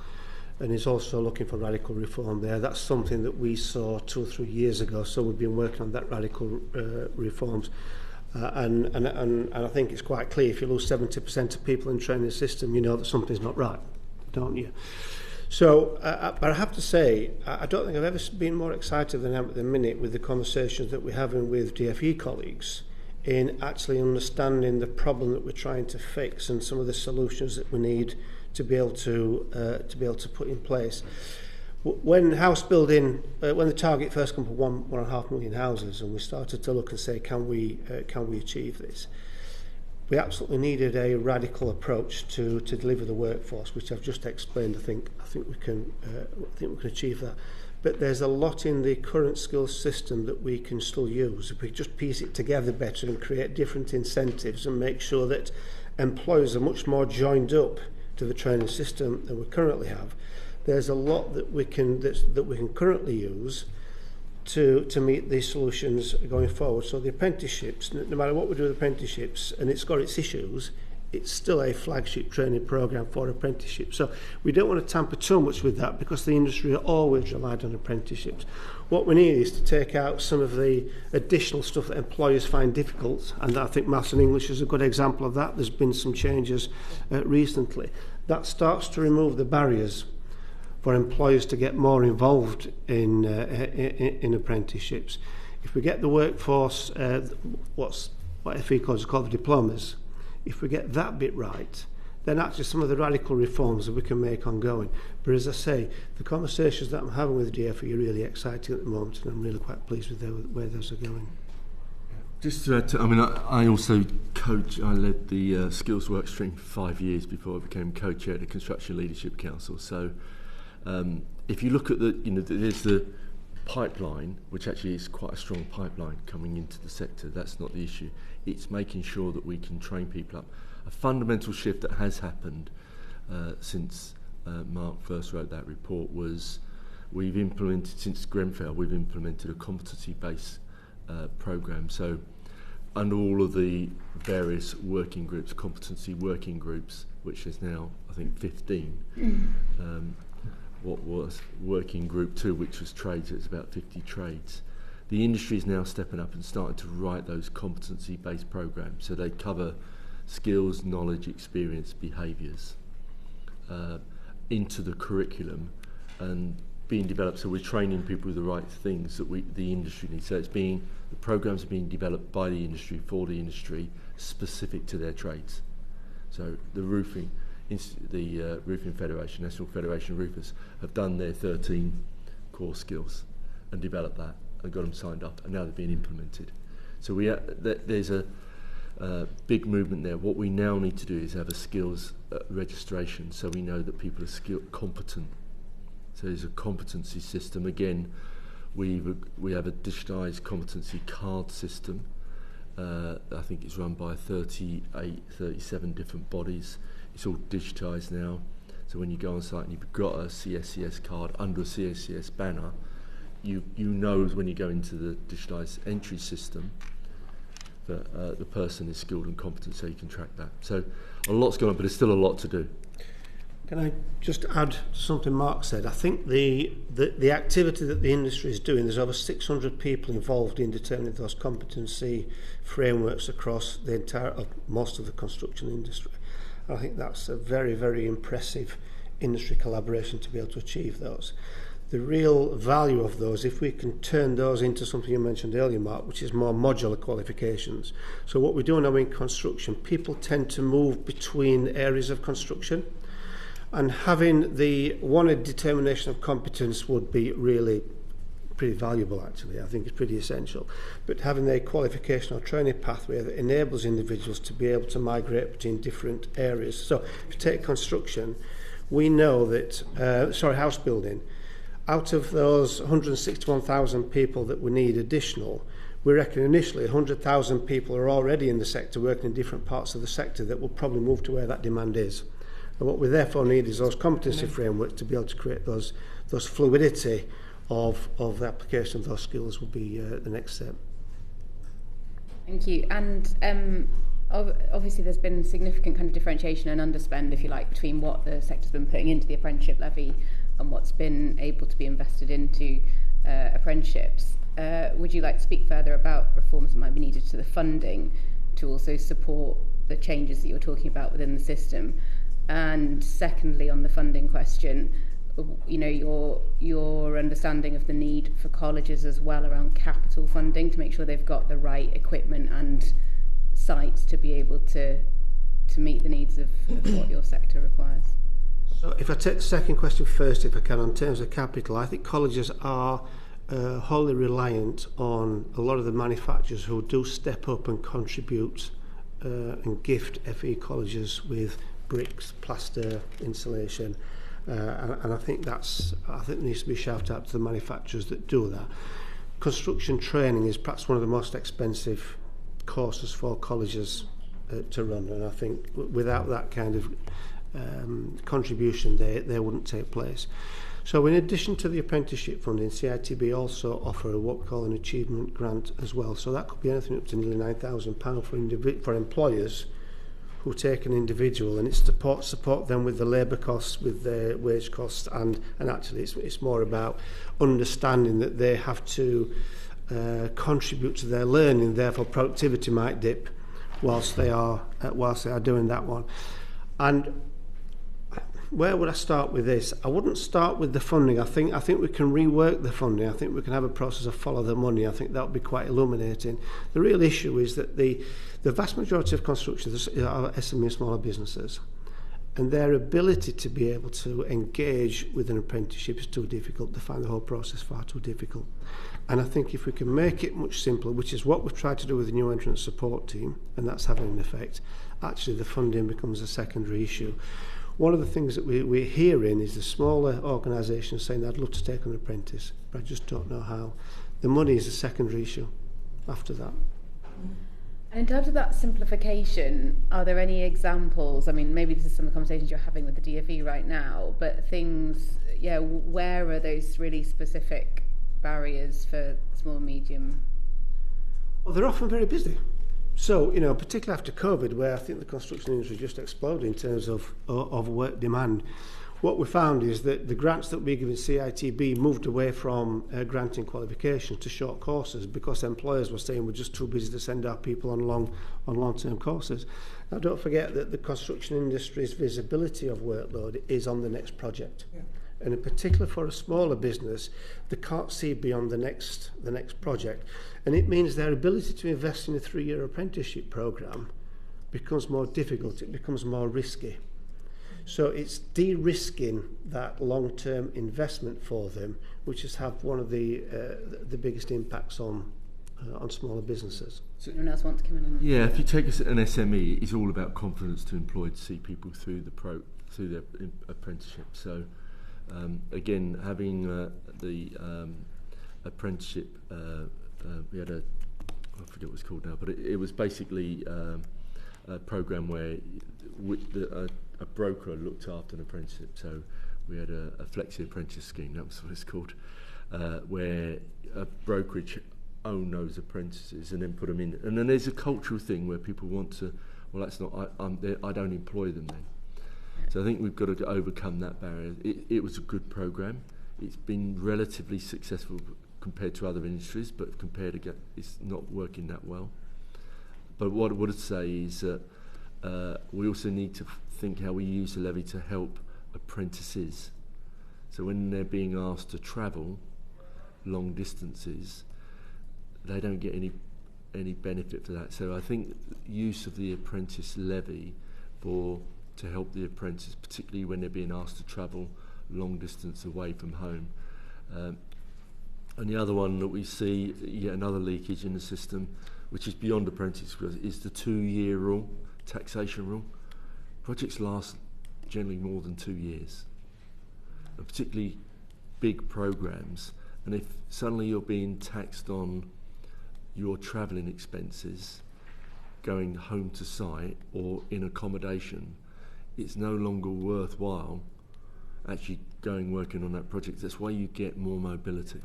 and he's also looking for radical reform there. That's something that we saw 2 or 3 years ago, so we've been working on that radical reforms. And I think it's quite clear, if you lose 70% of people in the training system, you know that something's not right, don't you? So, but I have to say, I don't think I've ever been more excited than I am at the minute with the conversations that we're having with DFE colleagues in actually understanding the problem that we're trying to fix and some of the solutions that we need to be able to put in place. When house building, when the target first came for 1.5 million houses, and we started to look and say, can we achieve this? We absolutely needed a radical approach to deliver the workforce, which I've just explained. I think we can achieve that. But there's a lot in the current skills system that we can still use. If we just piece it together better and create different incentives and make sure that employers are much more joined up to the training system than we currently have, there's a lot that we can currently use to meet these solutions going forward. So the apprenticeships, no matter what we do with apprenticeships, and it's got its issues, it's still a flagship training programme for apprenticeships. So we don't want to tamper too much with that, because the industry always relied on apprenticeships. What we need is to take out some of the additional stuff that employers find difficult, and I think Maths and English is a good example of that. There's been some changes recently. That starts to remove the barriers for employers to get more involved in apprenticeships. If we get the workforce, what FE colleges call the diplomas, if we get that bit right, then actually some of the radical reforms that we can make ongoing. But as I say, the conversations that I'm having with DFE are really exciting at the moment, and I'm really quite pleased with where those are going. Just to add to, I also I led the skills work stream for 5 years before I became co-chair of the Construction Leadership Council. So if you look at there's the pipeline, which actually is quite a strong pipeline coming into the sector. That's not the issue. It's making sure that we can train people up. A fundamental shift that has happened since Mark first wrote that report was since Grenfell, we've implemented a competency-based programme. So under all of the various working groups, competency working groups, which is now, I think, 15, what was working group 2, which was trades, it's about 50 trades. The industry is now stepping up and starting to write those competency-based programs. So they cover skills, knowledge, experience, behaviours into the curriculum and being developed. So we're training people with the right things that the industry needs. So the programs are being developed by the industry for the industry, specific to their trades. So the Roofing Federation, National Federation of Roofers, have done their 13 core skills and developed that and got them signed up, and now they're being implemented. So there's a big movement there. What we now need to do is have a skills registration, so we know that people are competent. So there's a competency system. Again, we have a digitised competency card system. I think it's run by 37 different bodies. It's all digitised now. So when you go on site and you've got a CSCS card under a CSCS banner, you know when you go into the digitised entry system that the person is skilled and competent, so you can track that. So a lot's going on, but there's still a lot to do. Can I just add to something Mark said? I think the activity that the industry is doing, there's over 600 people involved in determining those competency frameworks across most of the construction industry. I think that's a very, very impressive industry collaboration to be able to achieve those. The real value of those, if we can turn those into something you mentioned earlier, Mark, which is more modular qualifications. So what we do now in construction, people tend to move between areas of construction, and having the one determination of competence would be really pretty valuable, actually. I think it's pretty essential. But having a qualification or training pathway that enables individuals to be able to migrate between different areas. So if you take construction, we know that, house building, out of those 161,000 people that we need additional, we reckon initially 100,000 people are already in the sector working in different parts of the sector that will probably move to where that demand is. And what we therefore need is those competency frameworks to be able to create those fluidity of the application of those skills will be the next step. Thank you. And obviously there's been significant kind of differentiation and underspend, if you like, between what the sector's been putting into the apprenticeship levy and what's been able to be invested into apprenticeships. Would you like to speak further about reforms that might be needed to the funding to also support the changes that you're talking about within the system? And secondly, on the funding question, you know, your understanding of the need for colleges as well around capital funding to make sure they've got the right equipment and sites to be able to meet the needs of what your sector requires. So if I take the second question first, if I can, in terms of capital, I think colleges are wholly reliant on a lot of the manufacturers who do step up and contribute and gift FE colleges with bricks, plaster, insulation, and I think there needs to be a shout out to the manufacturers that do that. Construction training is perhaps one of the most expensive courses for colleges to run, and I think without that kind of contribution, they wouldn't take place. So in addition to the apprenticeship funding, CITB also offer what we call an achievement grant as well. So that could be anything up to nearly £9,000 for employers who take an individual, and it's to support them with the labour costs, with their wage costs, and actually it's more about understanding that they have to contribute to their learning, therefore productivity might dip whilst they are doing that one. And where would I start with this? I wouldn't start with the funding. I think we can rework the funding. I think we can have a process of follow the money. I think that would be quite illuminating. The real issue is that the vast majority of constructions are SME and smaller businesses, and their ability to be able to engage with an apprenticeship is too difficult. They find the whole process far too difficult. And I think if we can make it much simpler, which is what we've tried to do with the new entrant support team, and that's having an effect, actually the funding becomes a secondary issue. One of the things that we're hearing is the smaller organisations saying they'd love to take an apprentice, but I just don't know how. The money is a secondary issue after that. And in terms of that simplification, are there any examples? I mean, maybe this is some of the conversations you're having with the DfE right now, but things, where are those really specific barriers for small, medium? Well, they're often very busy. So, particularly after COVID, where I think the construction industry just exploded in terms of work demand, what we found is that the grants that we give in CITB moved away from granting qualifications to short courses because employers were saying we're just too busy to send our people on long-term courses. Now, don't forget that the construction industry's visibility of workload is on the next project. Yeah. And in particular for a smaller business, they can't see beyond the next project. And it means their ability to invest in a 3-year apprenticeship programme becomes more difficult, it becomes more risky. So it's de-risking that long-term investment for them, which has had one of the biggest impacts on smaller businesses. So, anyone else want to come in on that? Yeah, if you take an SME, it's all about confidence to employ, to see people through their apprenticeship. So again, having the apprenticeship, we had I forget what it's called now, but it was basically a programme where a broker looked after an apprenticeship. So we had a flexi apprentice scheme, that was what it's called, where a brokerage owned those apprentices and then put them in. And then there's a cultural thing where people want to, well, that's not, I don't employ them then. So I think we've got to overcome that barrier. It was a good programme. It's been relatively successful compared to other industries, but it's not working that well. But what I would say is that we also need to think how we use the levy to help apprentices. So when they're being asked to travel long distances, they don't get any benefit for that. So I think use of the apprentice levy to help the apprentice, particularly when they're being asked to travel long distance away from home. And the other one that we see, yet another leakage in the system, which is beyond apprentice, is the 2-year rule, taxation rule. Projects last generally more than 2 years, and particularly big programmes. And if suddenly you're being taxed on your travelling expenses, going home to site or in accommodation, it's no longer worthwhile actually working on that project. That's why you get more mobility.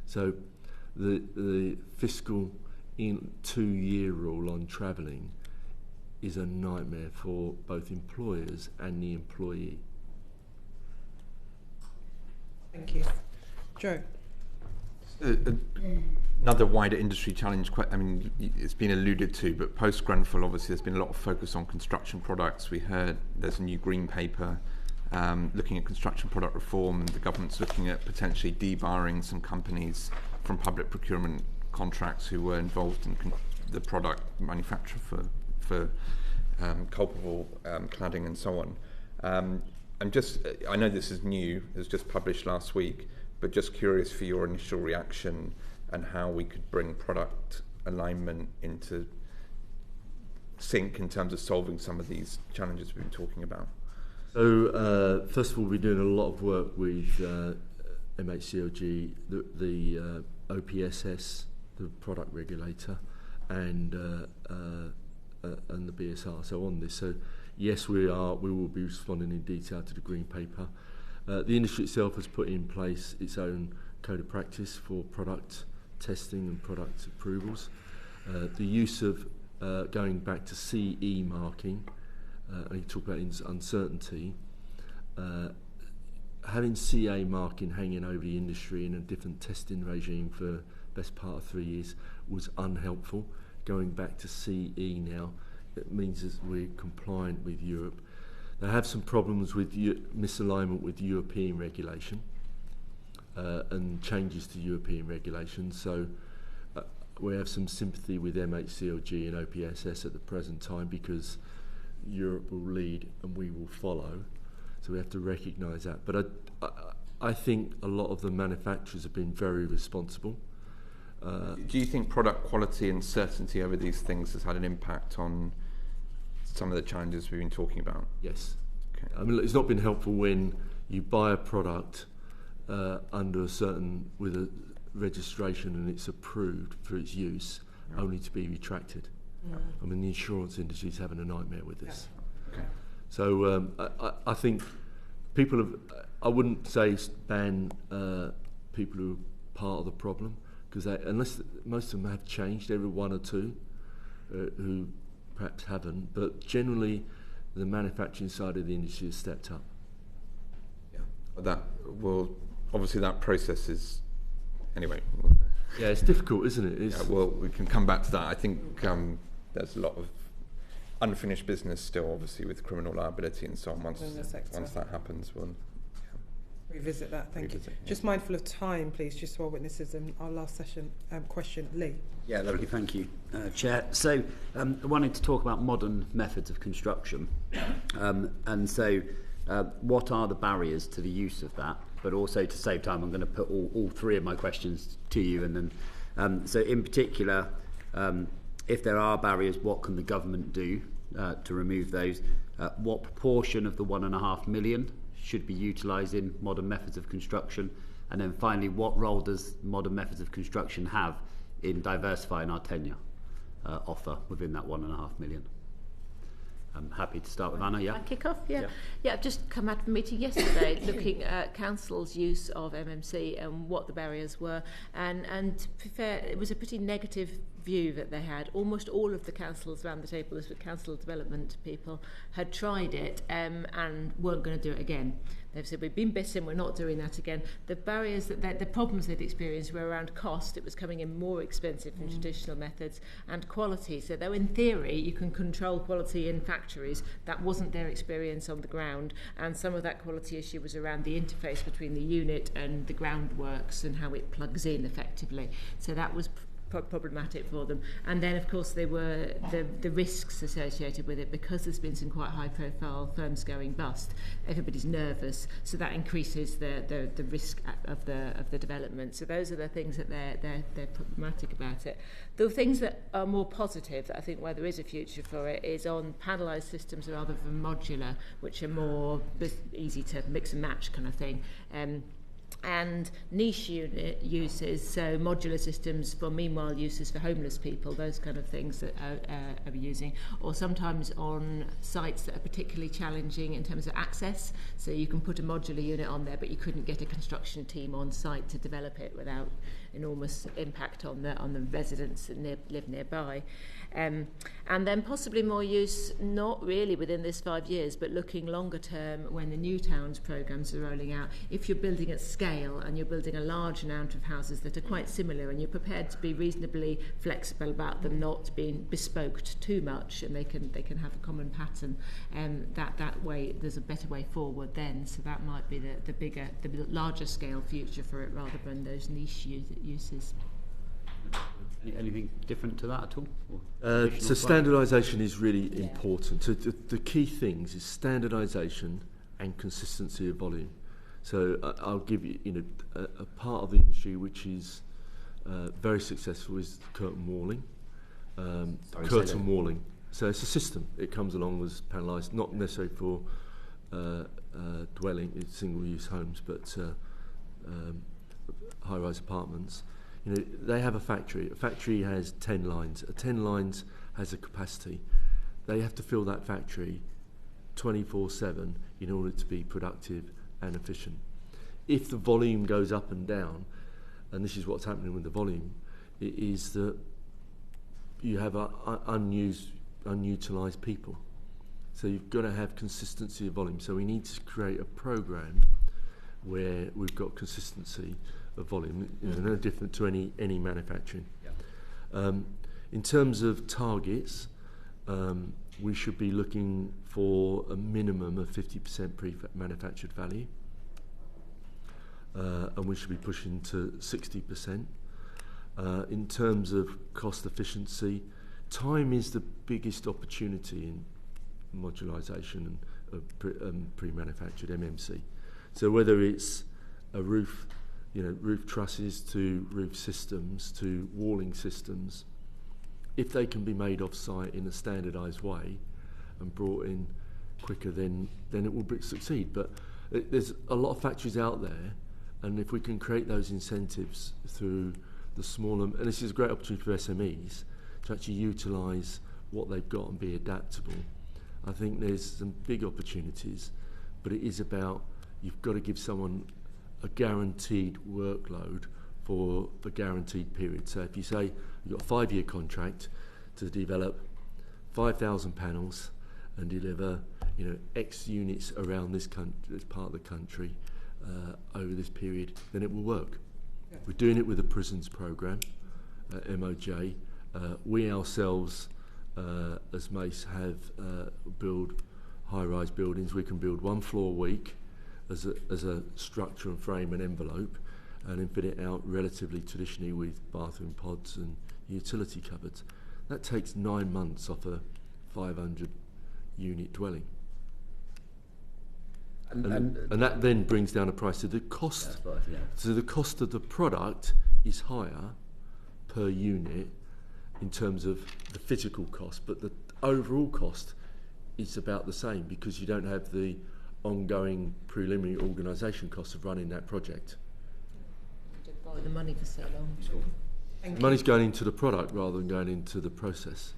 So the fiscal 2-year rule on travelling is a nightmare for both employers and the employee. Thank you. Joe? Another wider industry challenge, it's been alluded to, but post-Grenfell, obviously, there's been a lot of focus on construction products. We heard there's a new green paper looking at construction product reform, and the government's looking at potentially debarring some companies from public procurement contracts who were involved in the product manufacture for culpable cladding and so on. I know this is new, it was just published last week, but just curious for your initial reaction and how we could bring product alignment into sync in terms of solving some of these challenges we've been talking about. So first of all, we're doing a lot of work with MHCLG, the OPSS, the product regulator, and the BSR. So on this, so yes, we will be responding in detail to the Green Paper. The industry itself has put in place its own code of practice for product testing and product approvals. The use of going back to CE marking, and you talk about uncertainty, having CA marking hanging over the industry in a different testing regime for best part of 3 years was unhelpful. Going back to CE now, it means that we're compliant with Europe. They have some problems with misalignment with European regulation and changes to European regulation. So we have some sympathy with MHCLG and OPSS at the present time because Europe will lead and we will follow. So we have to recognise that. But I think a lot of the manufacturers have been very responsible. Do you think product quality and certainty over these things has had an impact on some of the challenges we've been talking about? Yes. Okay. I mean, it's not been helpful when you buy a product under with a registration and it's approved for its use, only to be retracted. I mean, the insurance industry is having a nightmare with this. Okay. So I think people have. I wouldn't say ban people who are part of the problem, because unless most of them have changed, every one or two who perhaps haven't, but generally the manufacturing side of the industry has stepped up. Yeah, obviously that process is anyway. Yeah, it's difficult, isn't it? Yeah, well, we can come back to that. I think there's a lot of unfinished business still, obviously, with criminal liability and so on. Once that happens, we'll revisit that. Thank you. Just mindful of time, please, just for our witnesses in our last session. Question, Lee. Yeah, lovely. Thank you, Chair. So I wanted to talk about modern methods of construction. And so what are the barriers to the use of that? But also, to save time, I'm going to put all three of my questions to you. And then, so in particular, if there are barriers, what can the government do to remove those? What proportion of the 1.5 million should be utilised in modern methods of construction? And then finally, what role does modern methods of construction have in diversifying our tenure offer within that 1.5 million? I'm happy to start with Anna. Yeah. Can I kick off? Yeah. I've just come out of a meeting yesterday looking at council's use of MMC and what the barriers were, and to be fair, it was a pretty negative view that they had. Almost all of the councils around the table, as with council development people, had tried it and weren't going to do it again. They've said, we've been bitten, we're not doing that again. The barriers, the problems they'd experienced were around cost. It was coming in more expensive than traditional methods, and quality. So though in theory you can control quality in factories, that wasn't their experience on the ground. And some of that quality issue was around the interface between the unit and the groundworks and how it plugs in effectively. So that was problematic for them. And then of course there were the risks associated with it, because there's been some quite high profile firms going bust. Everybody's nervous, so that increases the risk of the development. So those are the things that they're problematic about it. The things that are more positive, that I think where there is a future for it, is on panelised systems rather than modular, which are more easy to mix and match kind of thing. And niche unit uses, so modular systems for meanwhile uses for homeless people, those kind of things that are using, or sometimes on sites that are particularly challenging in terms of access. So you can put a modular unit on there, but you couldn't get a construction team on site to develop it without enormous impact on the residents that live nearby. And then possibly more use, not really within this 5 years, but looking longer term when the new towns programmes are rolling out. If you're building at scale and you're building a large amount of houses that are quite similar, and you're prepared to be reasonably flexible about them not being bespoke too much, and they can have a common pattern, that way there's a better way forward then. So that might be the larger scale future for it, rather than those niche uses. Anything different to that at all? So standardisation is really important. So the key things is standardisation and consistency of volume. So I'll give you, a part of the industry which is very successful is curtain walling. Curtain walling. So it's a system. It comes along as panelised, not necessarily for dwelling, single-use homes, but high-rise apartments. They have a factory. A factory has 10 lines. 10 lines has a capacity. They have to fill that factory 24/7 in order to be productive and efficient. If the volume goes up and down, and this is what's happening with the volume, it is that you have unutilized people. So you've got to have consistency of volume. So we need to create a program where we've got consistency of volume, no different to any manufacturing. Yeah. In terms of targets, we should be looking for a minimum of 50% pre-manufactured value, and we should be pushing to 60%. In terms of cost efficiency, time is the biggest opportunity in modularisation of pre-manufactured MMC. So whether it's a roof, roof trusses to roof systems to walling systems, if they can be made off-site in a standardised way and brought in quicker, then it will succeed. But there's a lot of factories out there, and if we can create those incentives through the smaller, and this is a great opportunity for SMEs to actually utilise what they've got and be adaptable. I think there's some big opportunities, but it is about, you've got to give someone a guaranteed workload for a guaranteed period. So if you say you've got a 5-year contract to develop 5,000 panels and deliver, X units around this part of the country over this period, then it will work. Yeah. We're doing it with the prisons programme, MOJ. We ourselves, as Mace, have build high-rise buildings. We can build 1 floor a week as a structure and frame and envelope, and then fit it out relatively traditionally with bathroom pods and utility cupboards. That takes 9 months off a 500-unit dwelling. And that then brings down the price. So the cost, so the cost of the product is higher per unit in terms of the physical cost, but the overall cost is about the same because you don't have the ongoing preliminary organisation costs of running that project. Borrow the money for so long. Sure. Money's going into the product rather than going into the process.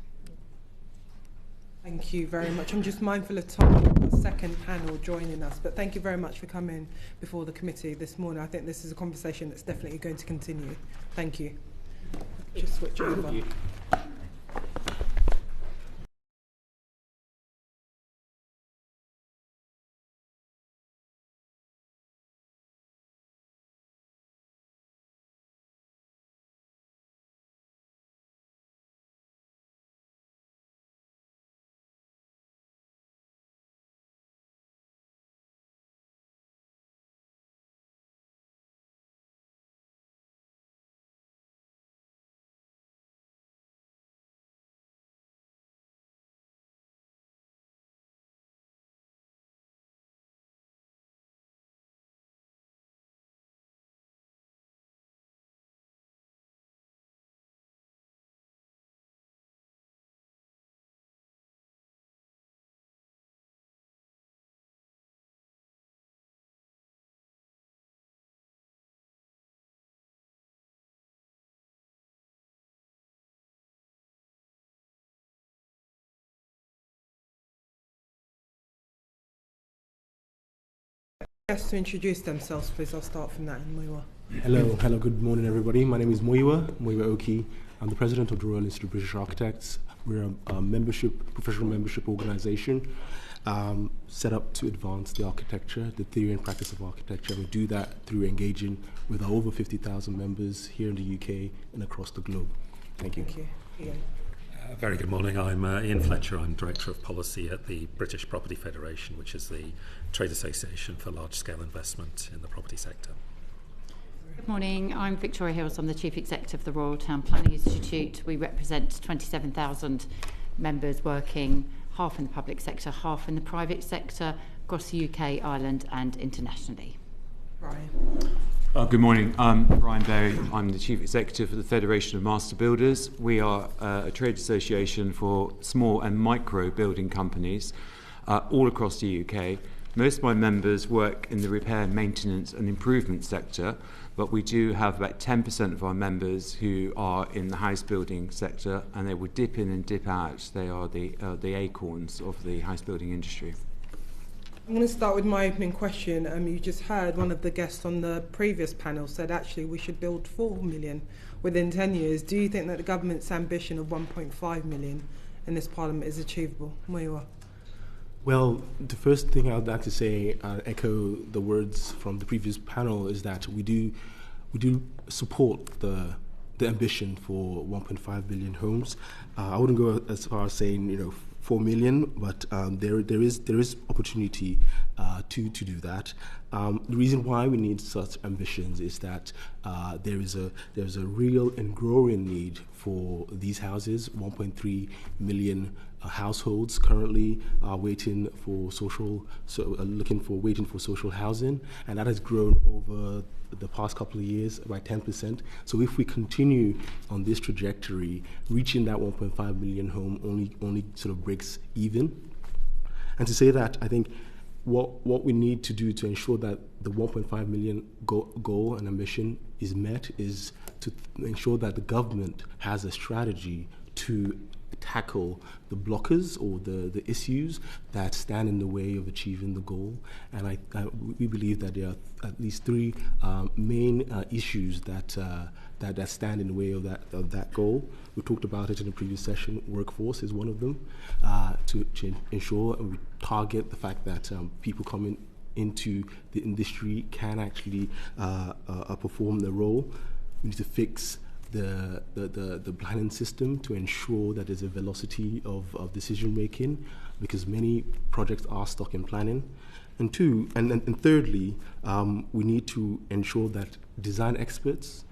Thank you very much. I'm just mindful of time, the second panel joining us, but thank you very much for coming before the committee this morning. I think this is a conversation that's definitely going to continue. Thank you. Just switch over. Thank you. Just to introduce themselves, please. I'll start from that. Muyiwa. Hello, good morning, everybody. My name is Muyiwa Oki. I'm the president of the Royal Institute of British Architects. We're a professional membership organisation set up to advance the architecture, the theory and practice of architecture. We do that through engaging with our over 50,000 members here in the UK and across the globe. Thank you. Thank you. Ian. Very good morning. I'm Ian Fletcher. I'm Director of Policy at the British Property Federation, which is the trade association for large-scale investment in the property sector. Good morning. I'm Victoria Hills. I'm the Chief Executive of the Royal Town Planning Institute. We represent 27,000 members working half in the public sector, half in the private sector across the UK, Ireland and internationally. Brian. Good morning. I'm Brian Berry. I'm the Chief Executive of the Federation of Master Builders. We are a trade association for small and micro building companies all across the UK. Most of my members work in the repair, maintenance and improvement sector, but we do have about 10% of our members who are in the house building sector, and they will dip in and dip out. They are the acorns of the house building industry. I'm going to start with my opening question. You just heard one of the guests on the previous panel said actually we should build 4 million within 10 years. Do you think that the government's ambition of 1.5 million in this parliament is achievable? Muyiwa. Well, the first thing I would like to say, echo the words from the previous panel, is that we do support the ambition for 1.5 billion homes. I wouldn't go as far as saying 4 million, but there is opportunity to do that. The reason why we need such ambitions is that there's a real and growing need for these houses. 1.3 million households currently are waiting for social housing, and that has grown over the past couple of years by 10%. So if we continue on this trajectory, reaching that 1.5 million home only sort of breaks even. And to say that, I think what we need to do to ensure that the 1.5 million goal and ambition is met is to ensure that the government has a strategy to tackle the blockers or the issues that stand in the way of achieving the goal. And we believe that there are at least 3 main issues that stand in the way of that goal. We talked about it in the previous session. Workforce is one of them, to ensure and we target the fact that people coming into the industry can actually perform their role. We need to fix the planning system to ensure that there's a velocity of decision making, because many projects are stuck in planning. And thirdly, we need to ensure that design experts,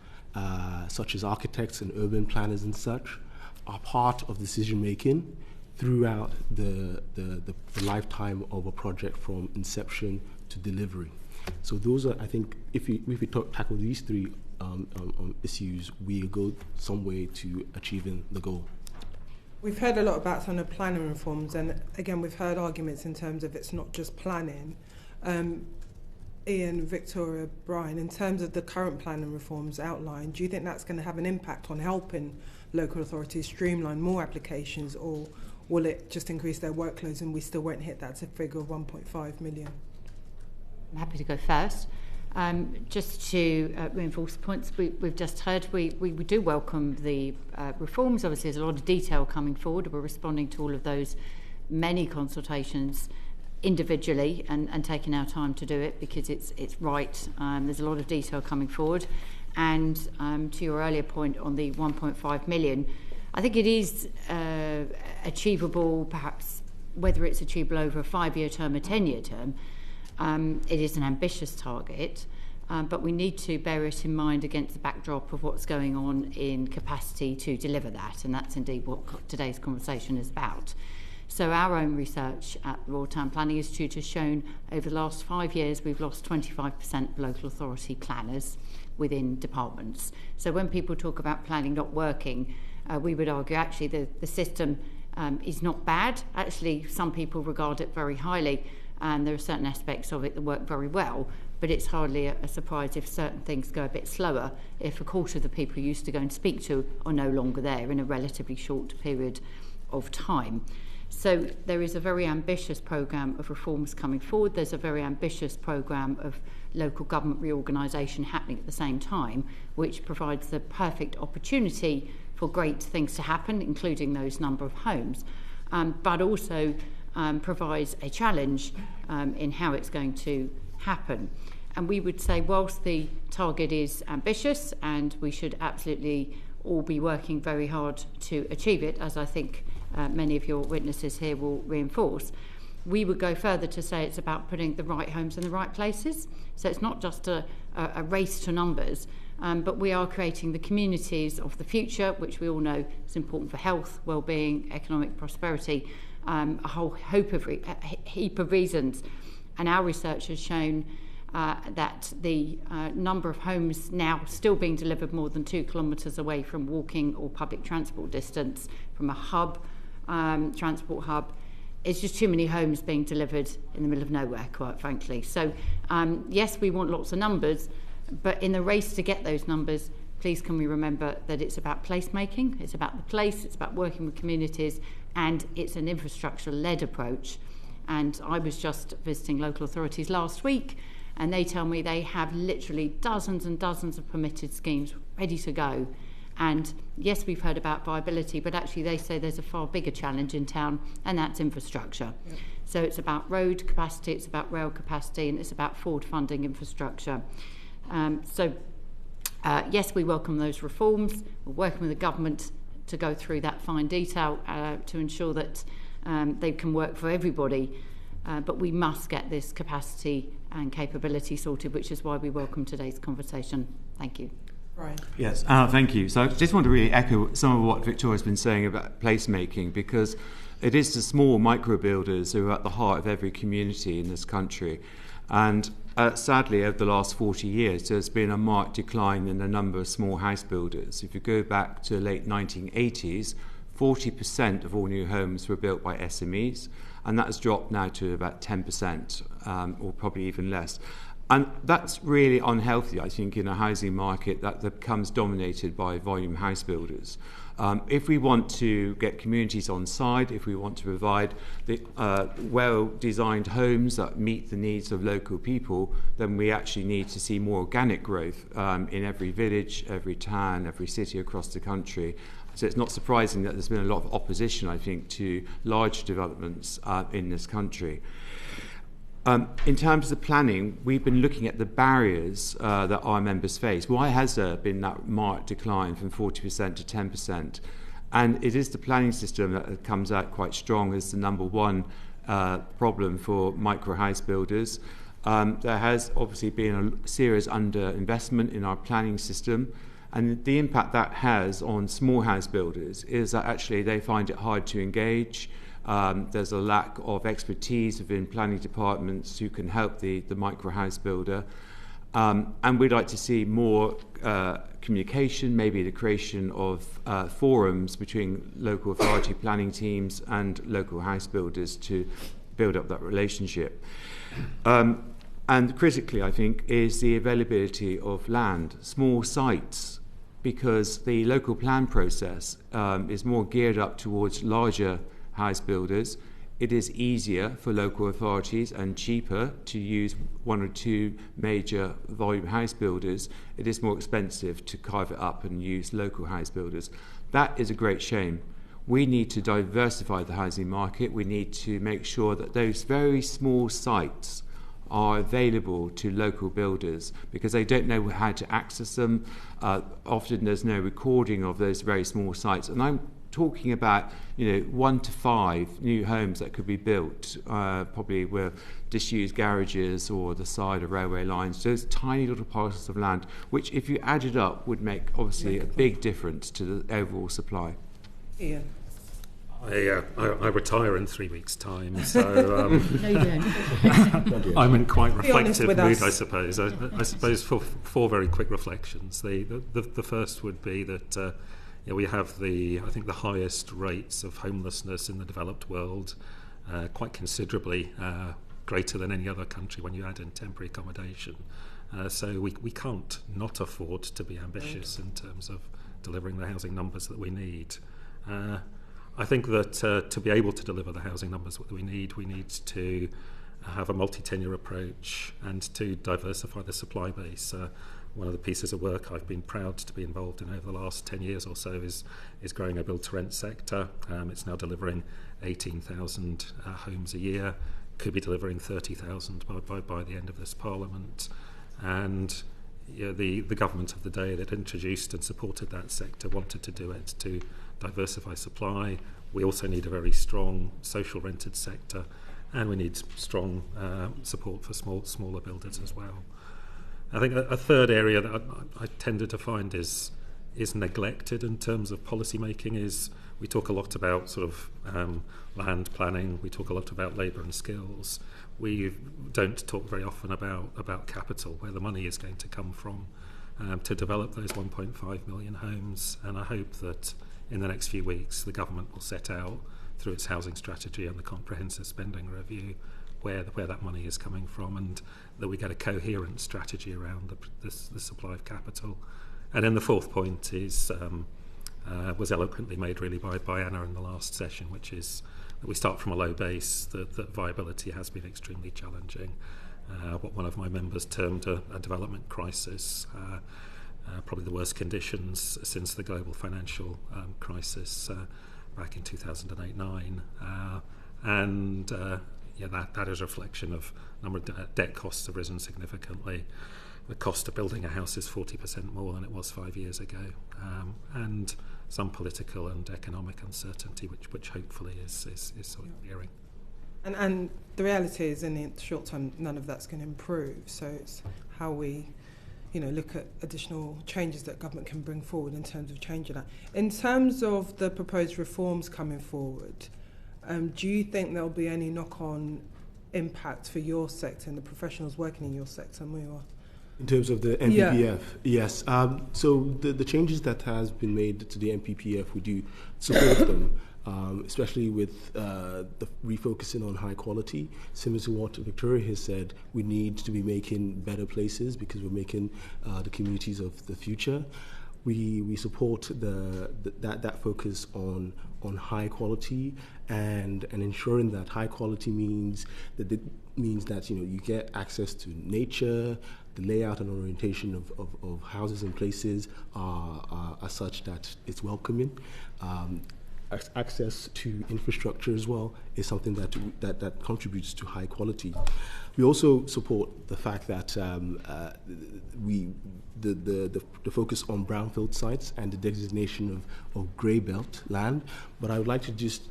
such as architects and urban planners and such, are part of decision making throughout the lifetime of a project, from inception to delivery. So those are, I think, if we tackle these 3 issues, we go some way to achieving the goal. We've heard a lot about some of the planning reforms, and again we've heard arguments in terms of it's not just planning. Ian, Victoria, Brian, in terms of the current planning reforms outlined, do you think that's going to have an impact on helping local authorities streamline more applications, or will it just increase their workloads and we still won't hit that figure of 1.5 million? I'm happy to go first. Just to reinforce the points we've just heard, we do welcome the reforms. Obviously, there's a lot of detail coming forward. We're responding to all of those many consultations individually and taking our time to do it because it's right. There's a lot of detail coming forward. And to your earlier point on the 1.5 million, I think it is achievable, perhaps whether it's achievable over a 5-year term or 10-year term. It is an ambitious target, but we need to bear it in mind against the backdrop of what's going on in capacity to deliver that, and that's indeed what today's conversation is about. So our own research at the Royal Town Planning Institute has shown over the last 5 years we've lost 25% of local authority planners within departments. So when people talk about planning not working, we would argue actually the system is not bad. Actually, some people regard it very highly, and there are certain aspects of it that work very well, but it's hardly a surprise if certain things go a bit slower, if a quarter of the people you used to go and speak to are no longer there in a relatively short period of time. So there is a very ambitious programme of reforms coming forward. There's a very ambitious programme of local government reorganisation happening at the same time, which provides the perfect opportunity for great things to happen, including those number of homes, but also provides a challenge in how it's going to happen. And we would say, whilst the target is ambitious and we should absolutely all be working very hard to achieve it, as I think many of your witnesses here will reinforce, we would go further to say it's about putting the right homes in the right places. So it's not just a race to numbers, but we are creating the communities of the future, which we all know is important for health, well-being, economic prosperity, a whole heap of reasons. And our research has shown that the number of homes now still being delivered more than 2 kilometres away from walking or public transport distance from a hub, transport hub, it's just too many homes being delivered in the middle of nowhere, quite frankly. So yes, we want lots of numbers, but in the race to get those numbers, please can we remember that it's about placemaking, it's about the place, it's about working with communities, and it's an infrastructure-led approach. And I was just visiting local authorities last week, and they tell me they have literally dozens and dozens of permitted schemes ready to go. And yes, we've heard about viability, but actually they say there's a far bigger challenge in town, and that's infrastructure. Yep. So it's about road capacity, it's about rail capacity, and it's about forward funding infrastructure. Yes, we welcome those reforms. We're working with the government to go through that fine detail to ensure that they can work for everybody. But we must get this capacity and capability sorted, which is why we welcome today's conversation. Thank you. Right. Yes, thank you. So I just want to really echo some of what Victoria's been saying about placemaking, because it is the small micro builders who are at the heart of every community in this country. And sadly, over the last 40 years, there's been a marked decline in the number of small house builders. If you go back to the late 1980s, 40% of all new homes were built by SMEs, and that has dropped now to about 10%, or probably even less. And that's really unhealthy, I think, in a housing market that becomes dominated by volume house builders. If we want to get communities on side, if we want to provide the well-designed homes that meet the needs of local people, then we actually need to see more organic growth in every village, every town, every city across the country. So it's not surprising that there's been a lot of opposition, I think, to large developments in this country. In terms of planning, we've been looking at the barriers that our members face. Why has there been that marked decline from 40% to 10%? And it is the planning system that comes out quite strong as the number one problem for micro house builders. There has obviously been a serious underinvestment in our planning system, and the impact that has on small house builders is that actually they find it hard to engage. There's a lack of expertise within planning departments who can help the micro house builder. And we'd like to see more communication, maybe the creation of forums between local authority planning teams and local house builders to build up that relationship. And critically, I think, is the availability of land, small sites, because the local plan process is more geared up towards larger house builders. It is easier for local authorities and cheaper to use one or two major volume house builders. It is more expensive to carve it up and use local house builders. That is a great shame. We need to diversify the housing market. We need to make sure that those very small sites are available to local builders because they don't know how to access them. Often there's no recording of those very small sites. And I'm talking about 1 to 5 new homes that could be built, probably with disused garages or the side of railway lines. Those tiny little parcels of land, which if you added up would make obviously a big difference to the overall supply. Ian. I retire in 3 weeks' time, so No, you don't. I'm in quite reflective mood, us. I suppose. I suppose for 4 very quick reflections. The first would be that we have I think the highest rates of homelessness in the developed world, quite considerably greater than any other country when you add in temporary accommodation. So we can't not afford to be ambitious in terms of delivering the housing numbers that we need. I think that to be able to deliver the housing numbers that we need to have a multi-tenure approach and to diversify the supply base. One of the pieces of work I've been proud to be involved in over the last 10 years or so is growing a build-to-rent sector. It's now delivering 18,000 homes a year, could be delivering 30,000 by the end of this Parliament. And the government of the day that introduced and supported that sector wanted to do it to diversify supply. We also need a very strong social rented sector, and we need strong support for smaller builders as well. I think a third area that I tended to find is neglected in terms of policy making is we talk a lot about sort of land planning, we talk a lot about labour and skills. We don't talk very often about capital, where the money is going to come from to develop those 1.5 million homes. And I hope that in the next few weeks the government will set out through its housing strategy and the comprehensive spending review where that money is coming from, and that we get a coherent strategy around the supply of capital. And then the fourth point is was eloquently made really by Anna in the last session, which is we start from a low base, that viability has been extremely challenging. What one of my members termed a development crisis, probably the worst conditions since the global financial crisis back in 2008-9. That is a reflection of number of debt costs have risen significantly. The cost of building a house is 40% more than it was 5 years ago, and some political and economic uncertainty, which hopefully is sort of clearing. And the reality is, in the short term, none of that's going to improve. So it's how we, look at additional changes that government can bring forward in terms of changing that. In terms of the proposed reforms coming forward, do you think there'll be any knock-on impact for your sector and the professionals working in your sector, Muyiwa? In terms of the NPPF, yes. So the changes that has been made to the NPPF, we do support them, especially with the refocusing on high quality. Similar to what Victoria has said, we need to be making better places because we're making the communities of the future. We support that focus on high quality and ensuring that high quality means that you get access to nature. The layout and orientation of houses and places are such that it's welcoming. Access to infrastructure as well is something that contributes to high quality. We also support the fact that the focus on brownfield sites and the designation of grey belt land. But I would like to just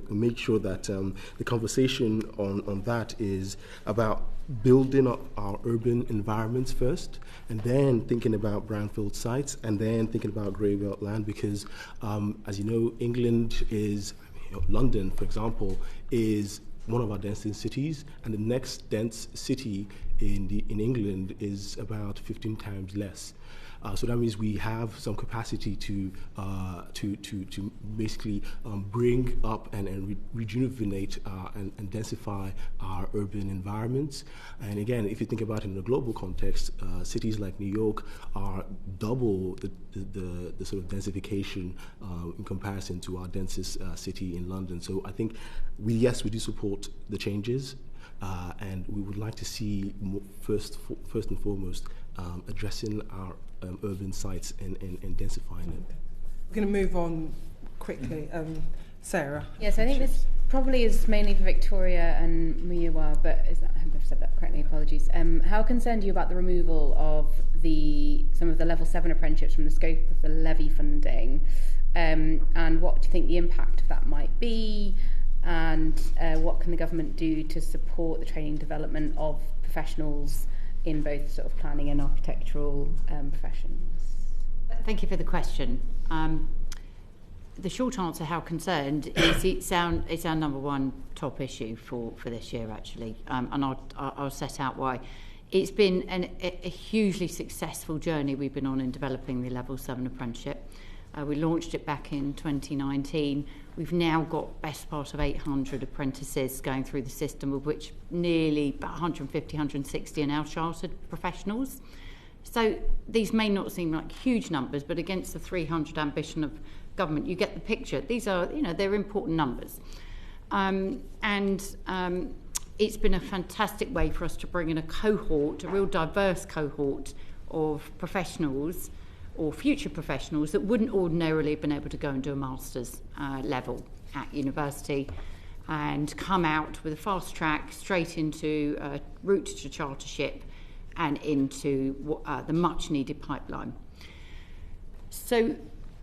make sure that the conversation on that is about building up our urban environments first, and then thinking about brownfield sites, and then thinking about grey belt land, because as you know, London, for example, is one of our densest cities, and the next dense city in England is about 15 times less. So that means we have some capacity to basically bring up and rejuvenate and densify our urban environments. And again, if you think about it in a global context, cities like New York are double the sort of densification in comparison to our densest city in London. So I think we do support the changes. And we would like to see first and foremost addressing our urban sites and densifying them. We're going to move on quickly. Sarah? Yes, I think this probably is mainly for Victoria and Muyiwa, but I hope I've said that correctly, apologies. How concerned are you about the removal of some of the level 7 apprenticeships from the scope of the levy funding? And what do you think the impact of that might be? And what can the government do to support the training development of professionals in both sort of planning and architectural professions? Thank you for the question. The short answer, how concerned, is it's our number one top issue for this year, actually, and I'll set out why. It's been a hugely successful journey we've been on in developing the Level 7 apprenticeship. We launched it back in 2019. We've now got best part of 800 apprentices going through the system, of which nearly about 150, 160 are now chartered professionals. So these may not seem like huge numbers, but against the 300 ambition of government, you get the picture. These are, they're important numbers. It's been a fantastic way for us to bring in a real diverse cohort of professionals or future professionals that wouldn't ordinarily have been able to go and do a master's level at university and come out with a fast track straight into a route to chartership and into the much needed pipeline. So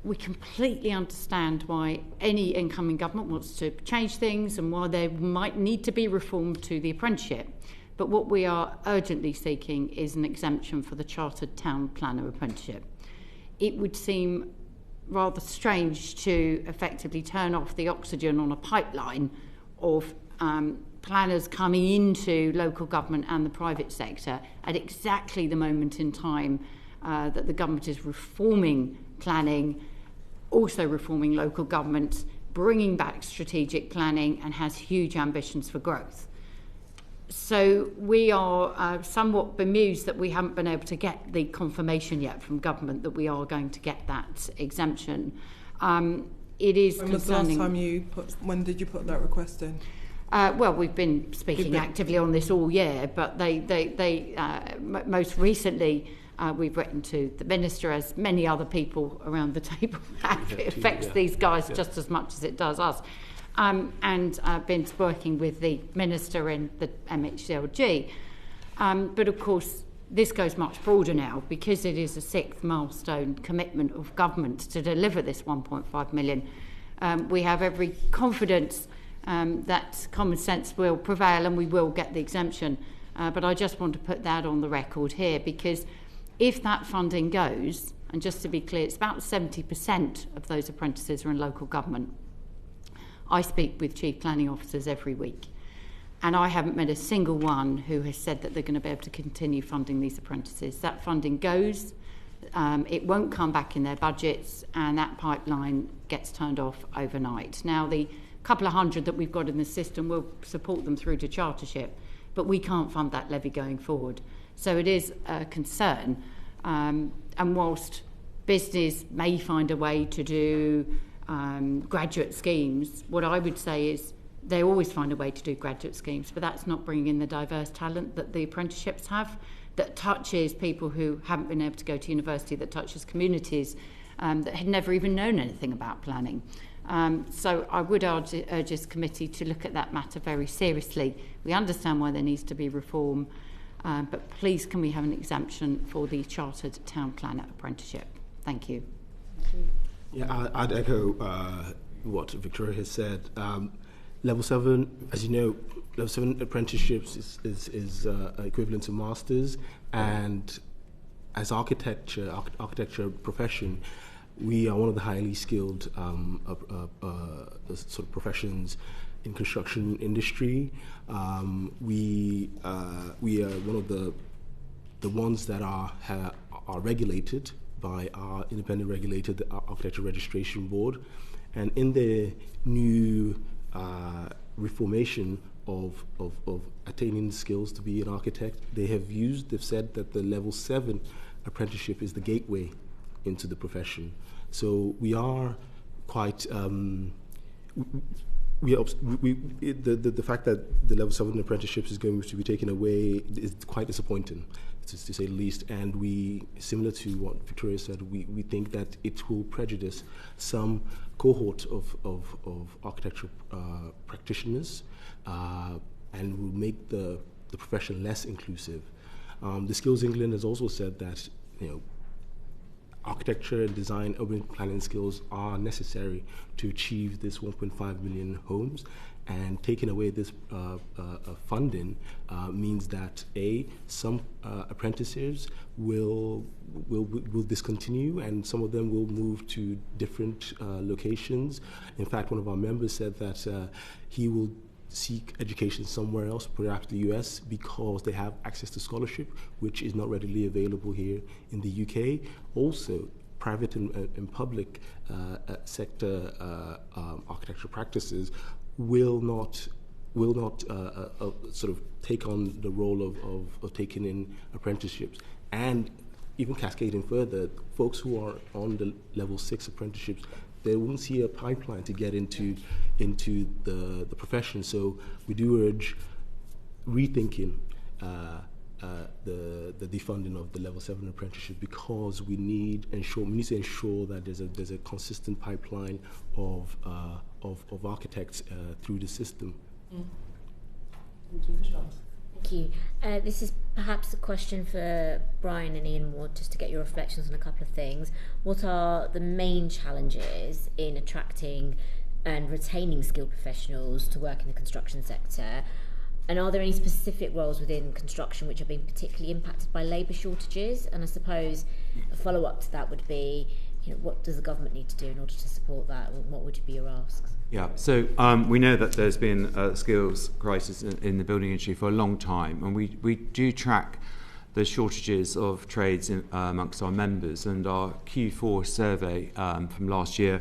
we completely understand why any incoming government wants to change things and why there might need to be reform to the apprenticeship. But what we are urgently seeking is an exemption for the chartered town planner apprenticeship. It would seem rather strange to effectively turn off the oxygen on a pipeline of planners coming into local government and the private sector at exactly the moment in time that the government is reforming planning, also reforming local government, bringing back strategic planning, and has huge ambitions for growth. So we are somewhat bemused that we haven't been able to get the confirmation yet from government that we are going to get that exemption. it is when was the last time when did you put that request in? Well, we've been speaking actively on this all year, but they most recently we've written to the Minister, as many other people around the table have. It affects these guys just as much as it does us. And been working with the Minister in the MHLG. But of course, this goes much broader now, because it is a 6th milestone commitment of government to deliver this 1.5 million. We have every confidence that common sense will prevail and we will get the exemption. But I just want to put that on the record here, because if that funding goes, and just to be clear, it's about 70% of those apprentices are in local government. I speak with chief planning officers every week, and I haven't met a single one who has said that they're going to be able to continue funding these apprentices. That funding goes, it won't come back in their budgets, and that pipeline gets turned off overnight. Now, the couple of hundred that we've got in the system will support them through to chartership, but we can't fund that levy going forward. So it is a concern. And whilst business may find a way to do graduate schemes, what I would say is they always find a way to do graduate schemes, but that's not bringing in the diverse talent that the apprenticeships have, that touches people who haven't been able to go to university, that touches communities that had never even known anything about planning. So I would urge this committee to look at that matter very seriously. We understand why there needs to be reform, but please can we have an exemption for the chartered town planner apprenticeship? Thank you. Yeah, I'd echo what Victoria has said. Level 7, as you know, Level 7 apprenticeships is equivalent to masters, and as architecture profession, we are one of the highly skilled sort of professions in construction industry. We are one of the ones that are regulated by our independent regulator, the Architecture Registration Board, and in the new reformation of attaining skills to be an architect, they've said that the Level 7 apprenticeship is the gateway into the profession. So we are quite the fact that the Level 7 apprenticeships is going to be taken away is quite disappointing, to say the least. And we, similar to what Victoria said, we think that it will prejudice some cohort of architectural practitioners and will make the profession less inclusive. The Skills England has also said that, architecture and design, urban planning skills are necessary to achieve this 1.5 million homes, and taking away this funding means that some apprentices will discontinue, and some of them will move to different locations. In fact, one of our members said that he will seek education somewhere else, perhaps the US, because they have access to scholarship, which is not readily available here in the UK. Also, private and public sector architectural practices will not sort of take on the role of taking in apprenticeships. And even cascading further, folks who are on the Level 6 apprenticeships, they won't see a pipeline to get into the profession. So we do urge rethinking the defunding of the Level 7 apprenticeship, because we need to ensure that there's a consistent pipeline of architects through the system. Thank you. Thank you. This is perhaps a question for Brian and Ian Ward, just to get your reflections on a couple of things. What are the main challenges in attracting and retaining skilled professionals to work in the construction sector? And are there any specific roles within construction which are being particularly impacted by labour shortages? And I suppose a follow-up to that would be, what does the government need to do in order to support that? What would be your asks? Yeah, so we know that there's been a skills crisis in the building industry for a long time, and we do track the shortages of trades amongst our members, and our Q4 survey from last year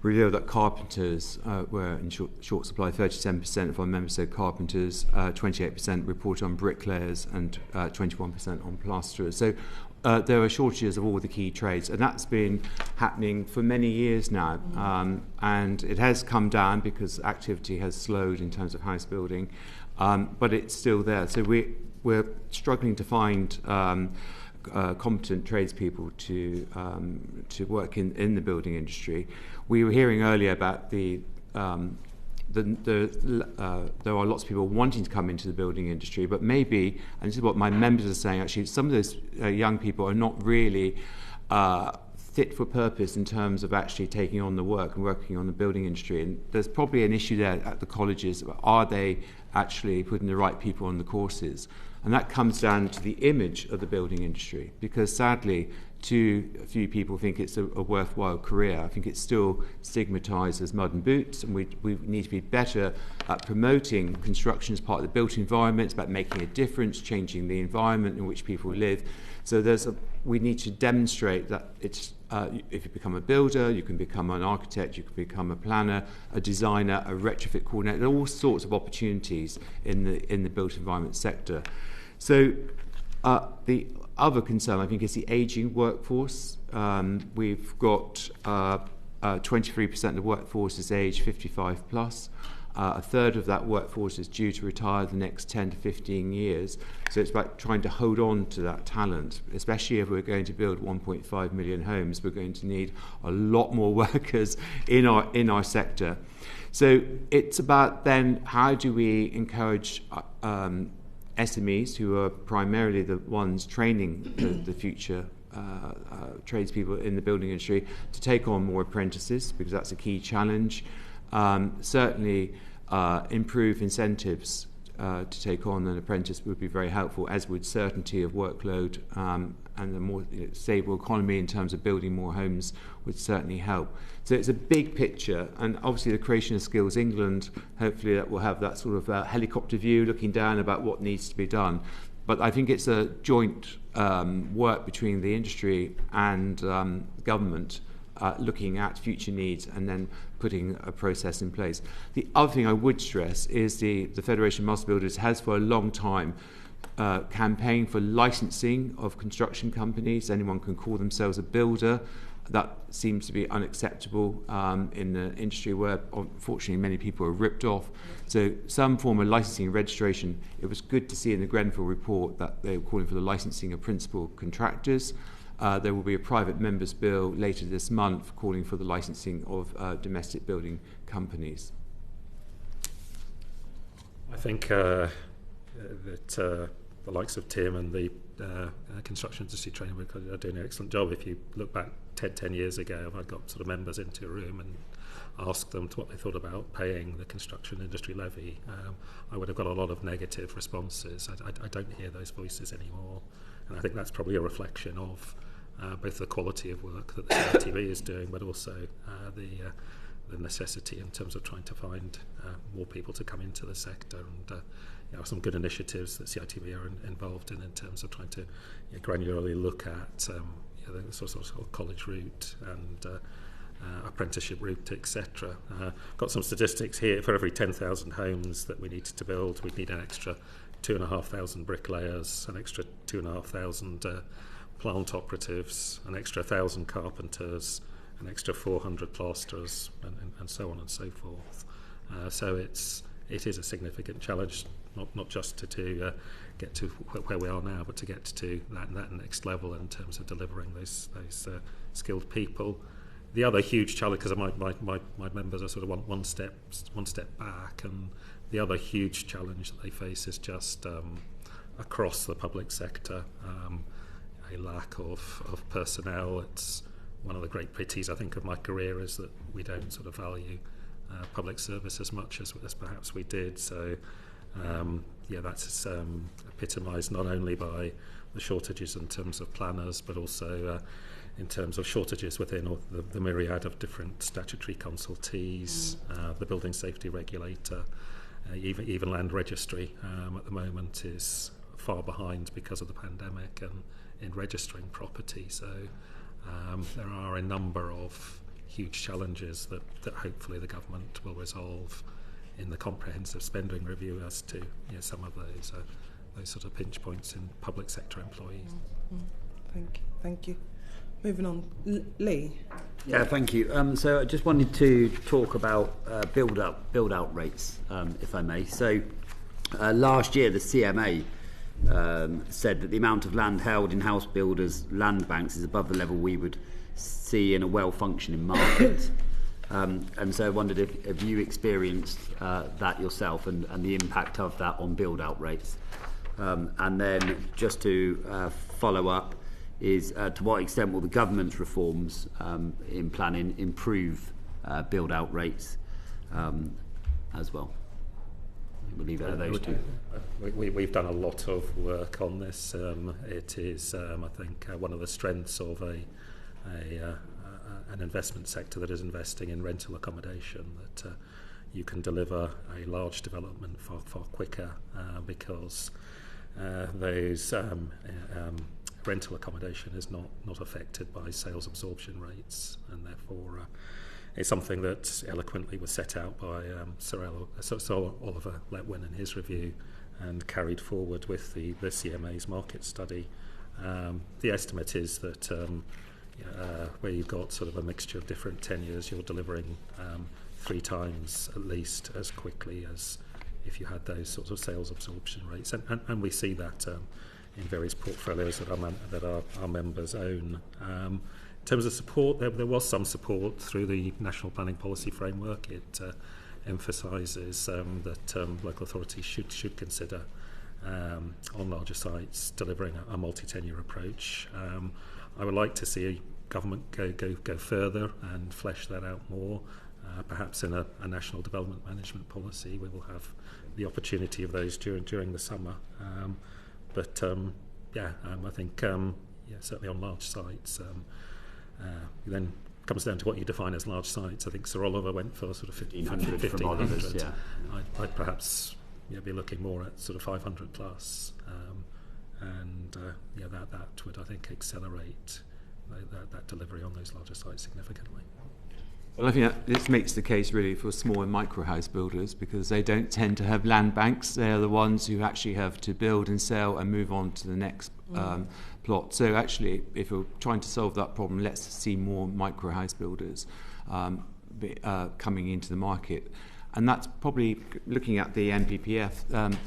revealed that carpenters were in short supply. 37% of our members said carpenters, 28% report on bricklayers, and 21% on plasterers. So there are shortages of all the key trades, and that's been happening for many years now, and it has come down because activity has slowed in terms of house building, but it's still there. So we're struggling to find competent tradespeople to work in the building industry. We were hearing earlier about there are lots of people wanting to come into the building industry, but maybe, and this is what my members are saying, actually, some of those young people are not really fit for purpose in terms of actually taking on the work and working on the building industry. And there's probably an issue there at the colleges. Are they actually putting the right people on the courses? And that comes down to the image of the building industry, because sadly, too few people think it's a worthwhile career. I think it's still stigmatised as mud and boots, and we need to be better at promoting construction as part of the built environment. It's about making a difference, changing the environment in which people live. So we need to demonstrate that it's if you become a builder, you can become an architect, you can become a planner, a designer, a retrofit coordinator. There are all sorts of opportunities in the built environment sector. So the other concern, I think, is the ageing workforce. We've got 23% of the workforce is age 55 plus. A third of that workforce is due to retire the next 10 to 15 years. So it's about trying to hold on to that talent, especially if we're going to build 1.5 million homes. We're going to need a lot more workers in our sector. So it's about then how do we encourage SMEs, who are primarily the ones training the future tradespeople in the building industry, to take on more apprentices, because that's a key challenge. Certainly improve incentives to take on an apprentice would be very helpful, as would certainty of workload, and a more stable economy in terms of building more homes would certainly help. So it's a big picture, and obviously the Creation of Skills England, hopefully that will have that sort of helicopter view looking down about what needs to be done. But I think it's a joint work between the industry and government, looking at future needs and then putting a process in place. The other thing I would stress is the Federation of Master Builders has for a long time campaigned for licensing of construction companies. Anyone can call themselves a builder. That seems to be unacceptable in the industry where, unfortunately, many people are ripped off. So some form of licensing and registration. It was good to see in the Grenfell report that they were calling for the licensing of principal contractors. There will be a private members' bill later this month calling for the licensing of domestic building companies. I think that the likes of Tim and the construction industry training are doing an excellent job. If you look back 10 years ago, I got sort of members into a room and asked them what they thought about paying the construction industry levy. I would have got a lot of negative responses. I don't hear those voices anymore, and I think that's probably a reflection of both the quality of work that the CITV is doing, but also the necessity in terms of trying to find more people to come into the sector, and some good initiatives that CITV are involved in terms of trying to granularly look at the sort of college route and apprenticeship route, etc. Got some statistics here. For every 10,000 homes that we needed to build, we'd need an extra 2,500 bricklayers, an extra 2,500 plant operatives, an extra 1,000 carpenters, an extra 400 plasterers, and so on and so forth. So it is a significant challenge, not just to get to where we are now, but to get to that next level in terms of delivering those skilled people. The other huge challenge, because my members are sort of one step back, and the other huge challenge that they face is just across the public sector, a lack of personnel. It's one of the great pities, I think, of my career is that we don't sort of value public service as much as perhaps we did. So that's epitomised not only by the shortages in terms of planners, but also in terms of shortages within the myriad of different statutory consultees, the building safety regulator, even land registry at the moment is far behind because of the pandemic and in registering property. So there are a number of huge challenges that hopefully the government will resolve in the comprehensive spending review as to some of those sort of pinch points in public sector employees. Thank you. Moving on, Lee. Yeah, thank you. So I just wanted to talk about build out rates, if I may. So last year the CMA said that the amount of land held in house builders' land banks is above the level we would see in a well-functioning market. And so I wondered if you experienced that yourself and the impact of that on build out rates. And then just to follow up, is to what extent will the government's reforms in planning improve build-out rates as well? We'll leave it at those two. We've done a lot of work on this. It is, I think, one of the strengths of an investment sector that is investing in rental accommodation, that you can deliver a large development far quicker because those rental accommodation is not affected by sales absorption rates, and therefore it's something that eloquently was set out by Sir Oliver Letwin in his review and carried forward with the CMA's market study. The estimate is that where you've got sort of a mixture of different tenures, you're delivering 3 times at least as quickly as if you had those sorts of sales absorption rates, and we see that in various portfolios that our members own. In terms of support, there was some support through the National Planning Policy Framework. It emphasises that local authorities should consider on larger sites delivering a multi-tenure approach. I would like to see government go further and flesh that out more. Perhaps in a national development management policy, we will have the opportunity of those during the summer. I think certainly on large sites, then comes down to what you define as large sites. I think Sir Oliver went for sort of 1,500. Yeah. I'd perhaps be looking more at sort of 500 plus, that would, I think, accelerate that delivery on those larger sites significantly. Well, I think this makes the case really for small and micro house builders, because they don't tend to have land banks. They're the ones who actually have to build and sell and move on to the next plot. So actually, if we're trying to solve that problem, let's see more micro house builders coming into the market. And that's probably, looking at the NPPF,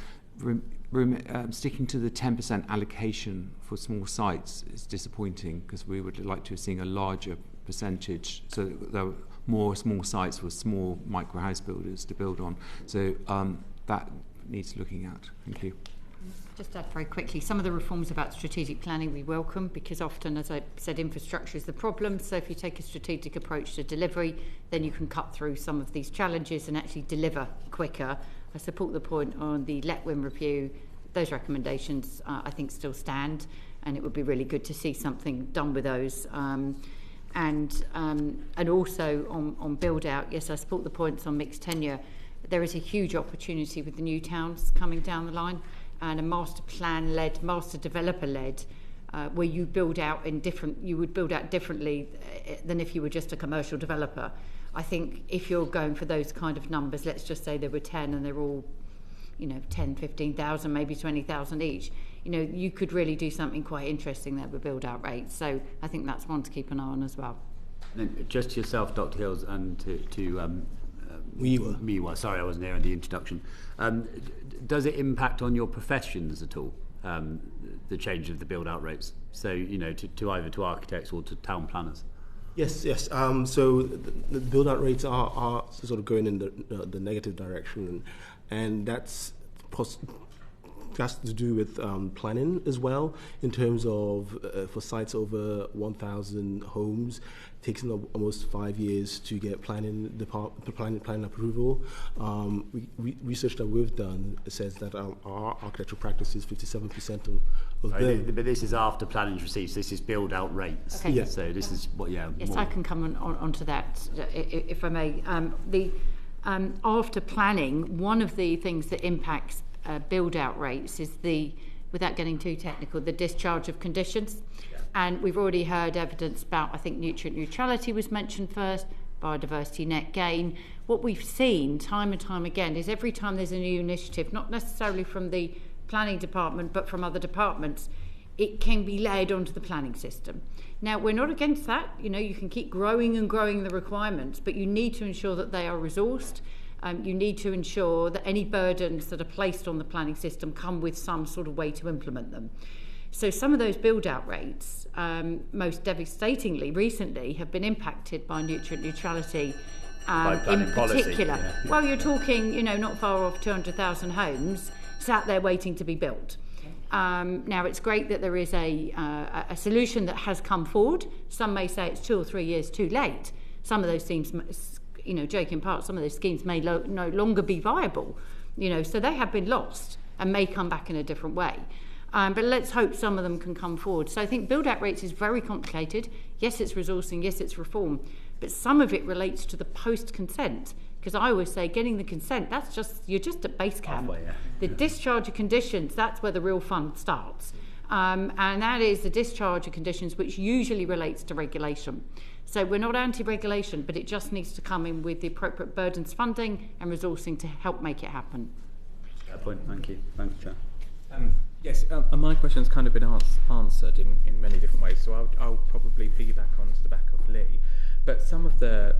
sticking to the 10% allocation for small sites is disappointing, because we would like to have seen a larger percentage, so there were more small sites for small micro house builders to build on. So that needs looking at. Thank you. Just add very quickly, some of the reforms about strategic planning we welcome, because often, as I said, infrastructure is the problem. So if you take a strategic approach to delivery, then you can cut through some of these challenges and actually deliver quicker. I support the point on the Letwin review. Those recommendations, I think, still stand, and it would be really good to see something done with those. And also on build out, yes, I support the points on mixed tenure. There is a huge opportunity with the new towns coming down the line, and a master plan led, master developer led, where you build out you would build out differently than if you were just a commercial developer. I think if you're going for those kind of numbers, let's just say there were 10 and they're all, 10, 15,000, maybe 20,000 each. You could really do something quite interesting there with build-out rates. So I think that's one to keep an eye on as well. And just to yourself, Dr. Hills, and to Muyiwa. Sorry, I wasn't there in the introduction. Does it impact on your professions at all, the change of the build-out rates? So, to either to architects or to town planners? Yes. So the build-out rates are sort of going in the negative direction, and that's has to do with planning as well, in terms of for sites over 1,000 homes, it takes almost 5 years to get planning approval. Research that we've done says that our architectural practice is 57% of them. But this is after planning's received. This is build out rates. Okay. Yeah. So this is what. Yeah. Yes, more. I can come onto that if I may. After planning, one of the things that impacts build-out rates is without getting too technical, the discharge of conditions. Yeah. And we've already heard evidence about, I think, nutrient neutrality was mentioned first, biodiversity net gain. What we've seen time and time again is every time there's a new initiative, not necessarily from the planning department, but from other departments, it can be layered onto the planning system. Now, we're not against that. You can keep growing and growing the requirements, but you need to ensure that they are resourced. You need to ensure that any burdens that are placed on the planning system come with some sort of way to implement them. So some of those build-out rates, most devastatingly recently, have been impacted by nutrient neutrality in particular. Yeah. Well, you're talking, not far off 200,000 homes sat there waiting to be built. Now, it's great that there is a solution that has come forward. Some may say it's 2 or 3 years too late. Some of those schemes, joking apart, some of those schemes may no longer be viable. So they have been lost and may come back in a different way. But let's hope some of them can come forward. So I think build-out rates is very complicated. Yes, it's resourcing. Yes, it's reform. But some of it relates to the post-consent. Because I always say getting the consent, you're just at base camp. Halfway, yeah. The discharge of conditions, that's where the real fun starts. And that is the discharge of conditions, which usually relates to regulation. So we're not anti-regulation, but it just needs to come in with the appropriate burdens funding and resourcing to help make it happen. Fair point. Thank you. Thanks, Chair. Yes, my question's kind of been answered in many different ways, so I'll probably piggyback onto the back of Lee. But some of the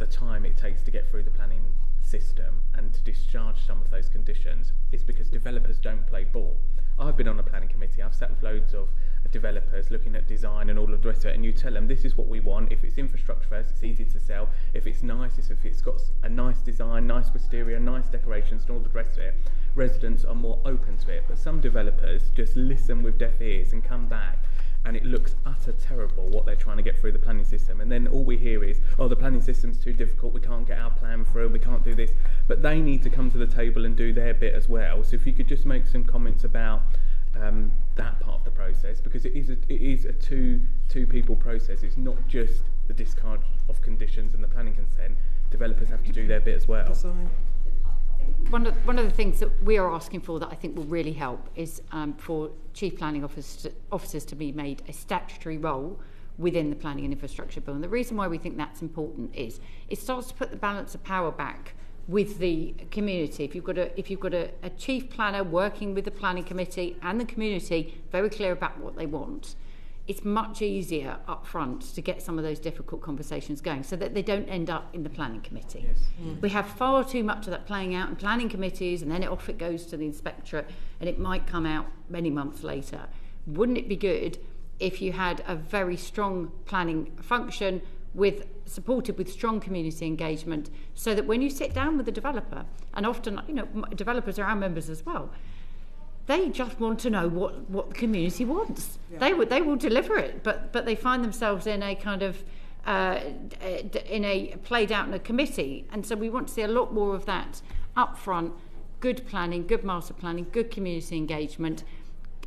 time it takes to get through the planning system and to discharge some of those conditions is because developers don't play ball. I've been on a planning committee, I've sat with loads of developers looking at design and all of the rest of it, and you tell them this is what we want. If it's infrastructure first, it's easy to sell. If it's nice, if it's got a nice design, nice wisteria, nice decorations and all the rest of it, residents are more open to it. But some developers just listen with deaf ears and come back and it looks utter terrible what they're trying to get through the planning system, and then all we hear is, the planning system's too difficult, we can't get our plan through, we can't do this. But they need to come to the table and do their bit as well. So if you could just make some comments about that part of the process, because it is a two people process. It's not just the discharge of conditions and the planning consent. Developers have to do their bit as well. One of the things that we are asking for that I think will really help is for Chief Planning Officers to be made a statutory role within the Planning and Infrastructure Bill. And the reason why we think that's important is it starts to put the balance of power back with the community. If you've got a chief planner working with the planning committee and the community, very clear about what they want, it's much easier up front to get some of those difficult conversations going so that they don't end up in the planning committee. Yes. We have far too much of that playing out in planning committees, and then off it goes to the inspectorate, and it might come out many months later. Wouldn't it be good if you had a very strong planning function supported with strong community engagement, so that when you sit down with the developer, and often developers are our members as well, they just want to know what the community wants. Yeah. They will deliver it, but they find themselves in a kind of played out in a committee, and so we want to see a lot more of that up front. Good planning, good master planning, good community engagement.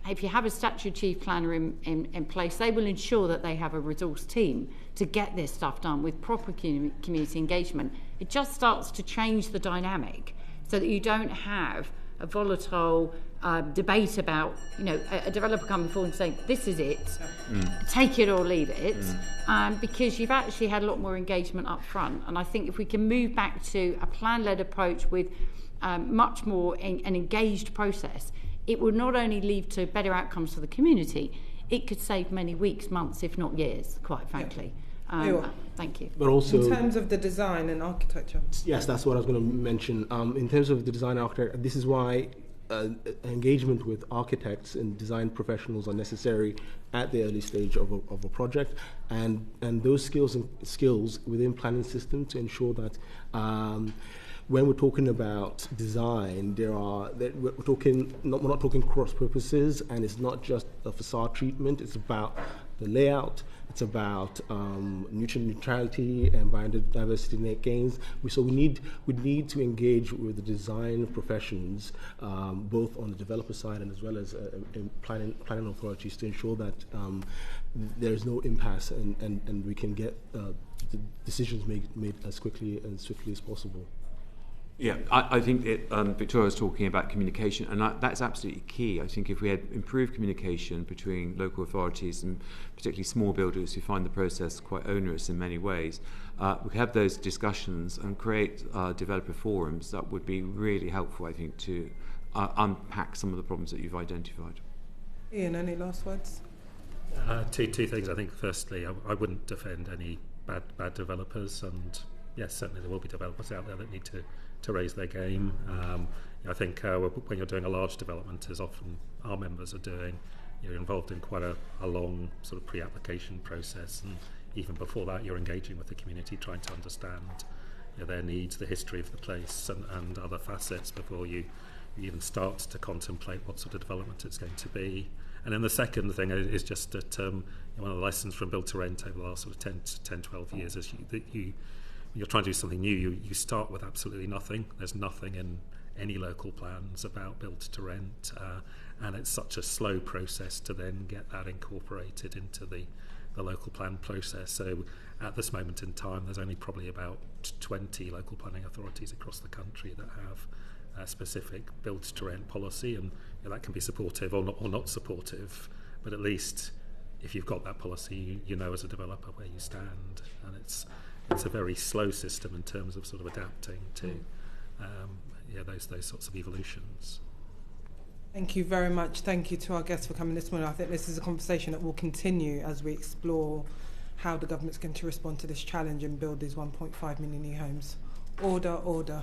If you have a statutory chief planner in place, they will ensure that they have a resource team to get this stuff done with proper community engagement. It just starts to change the dynamic so that you don't have a volatile debate about, a developer coming forward and saying, this is it, take it or leave it, because you've actually had a lot more engagement up front. And I think if we can move back to a plan-led approach with much more an engaged process, it would not only lead to better outcomes for the community, it could save many weeks, months, if not years, quite frankly. Thank you. But also, in terms of the design and architecture. Yes, that's what I was going to mention. In terms of the design and architecture, this is why engagement with architects and design professionals are necessary at the early stage of a project, and those skills within planning system to ensure that when we're talking about design, we're not talking cross purposes, and it's not just a facade treatment. It's about the layout. It's about nutrient neutrality and biodiversity net gains. So we need to engage with the design professions, both on the developer side and as well as in planning authorities, to ensure that there is no impasse and we can get the decisions made as quickly and swiftly as possible. Yeah, I think Victoria was talking about communication, and that's absolutely key. I think if we had improved communication between local authorities and particularly small builders who find the process quite onerous in many ways, we could have those discussions and create developer forums that would be really helpful, I think, to unpack some of the problems that you've identified. Ian, any last words? Two things. I think firstly, I wouldn't defend any bad developers, and yes, certainly there will be developers out there that need to raise their game. I think when you're doing a large development, as often our members are doing, you're involved in quite a long sort of pre-application process, and even before that you're engaging with the community, trying to understand their needs, the history of the place, and other facets before you even start to contemplate what sort of development it's going to be. And then the second thing is just that one of the lessons from Build to Rent over the last sort of 10, 12 years is that you're trying to do something new, you start with absolutely nothing. There's nothing in any local plans about Build to Rent, and it's such a slow process to then get that incorporated into the local plan process. So at this moment in time, there's only probably about 20 local planning authorities across the country that have a specific Build to Rent policy, and that can be supportive or not supportive, but at least if you've got that policy, you know as a developer where you stand, and it's a very slow system in terms of sort of adapting to those sorts of evolutions. Thank you very much. Thank you to our guests for coming this morning. I think this is a conversation that will continue as we explore how the government's going to respond to this challenge and build these 1.5 million new homes. Order, order.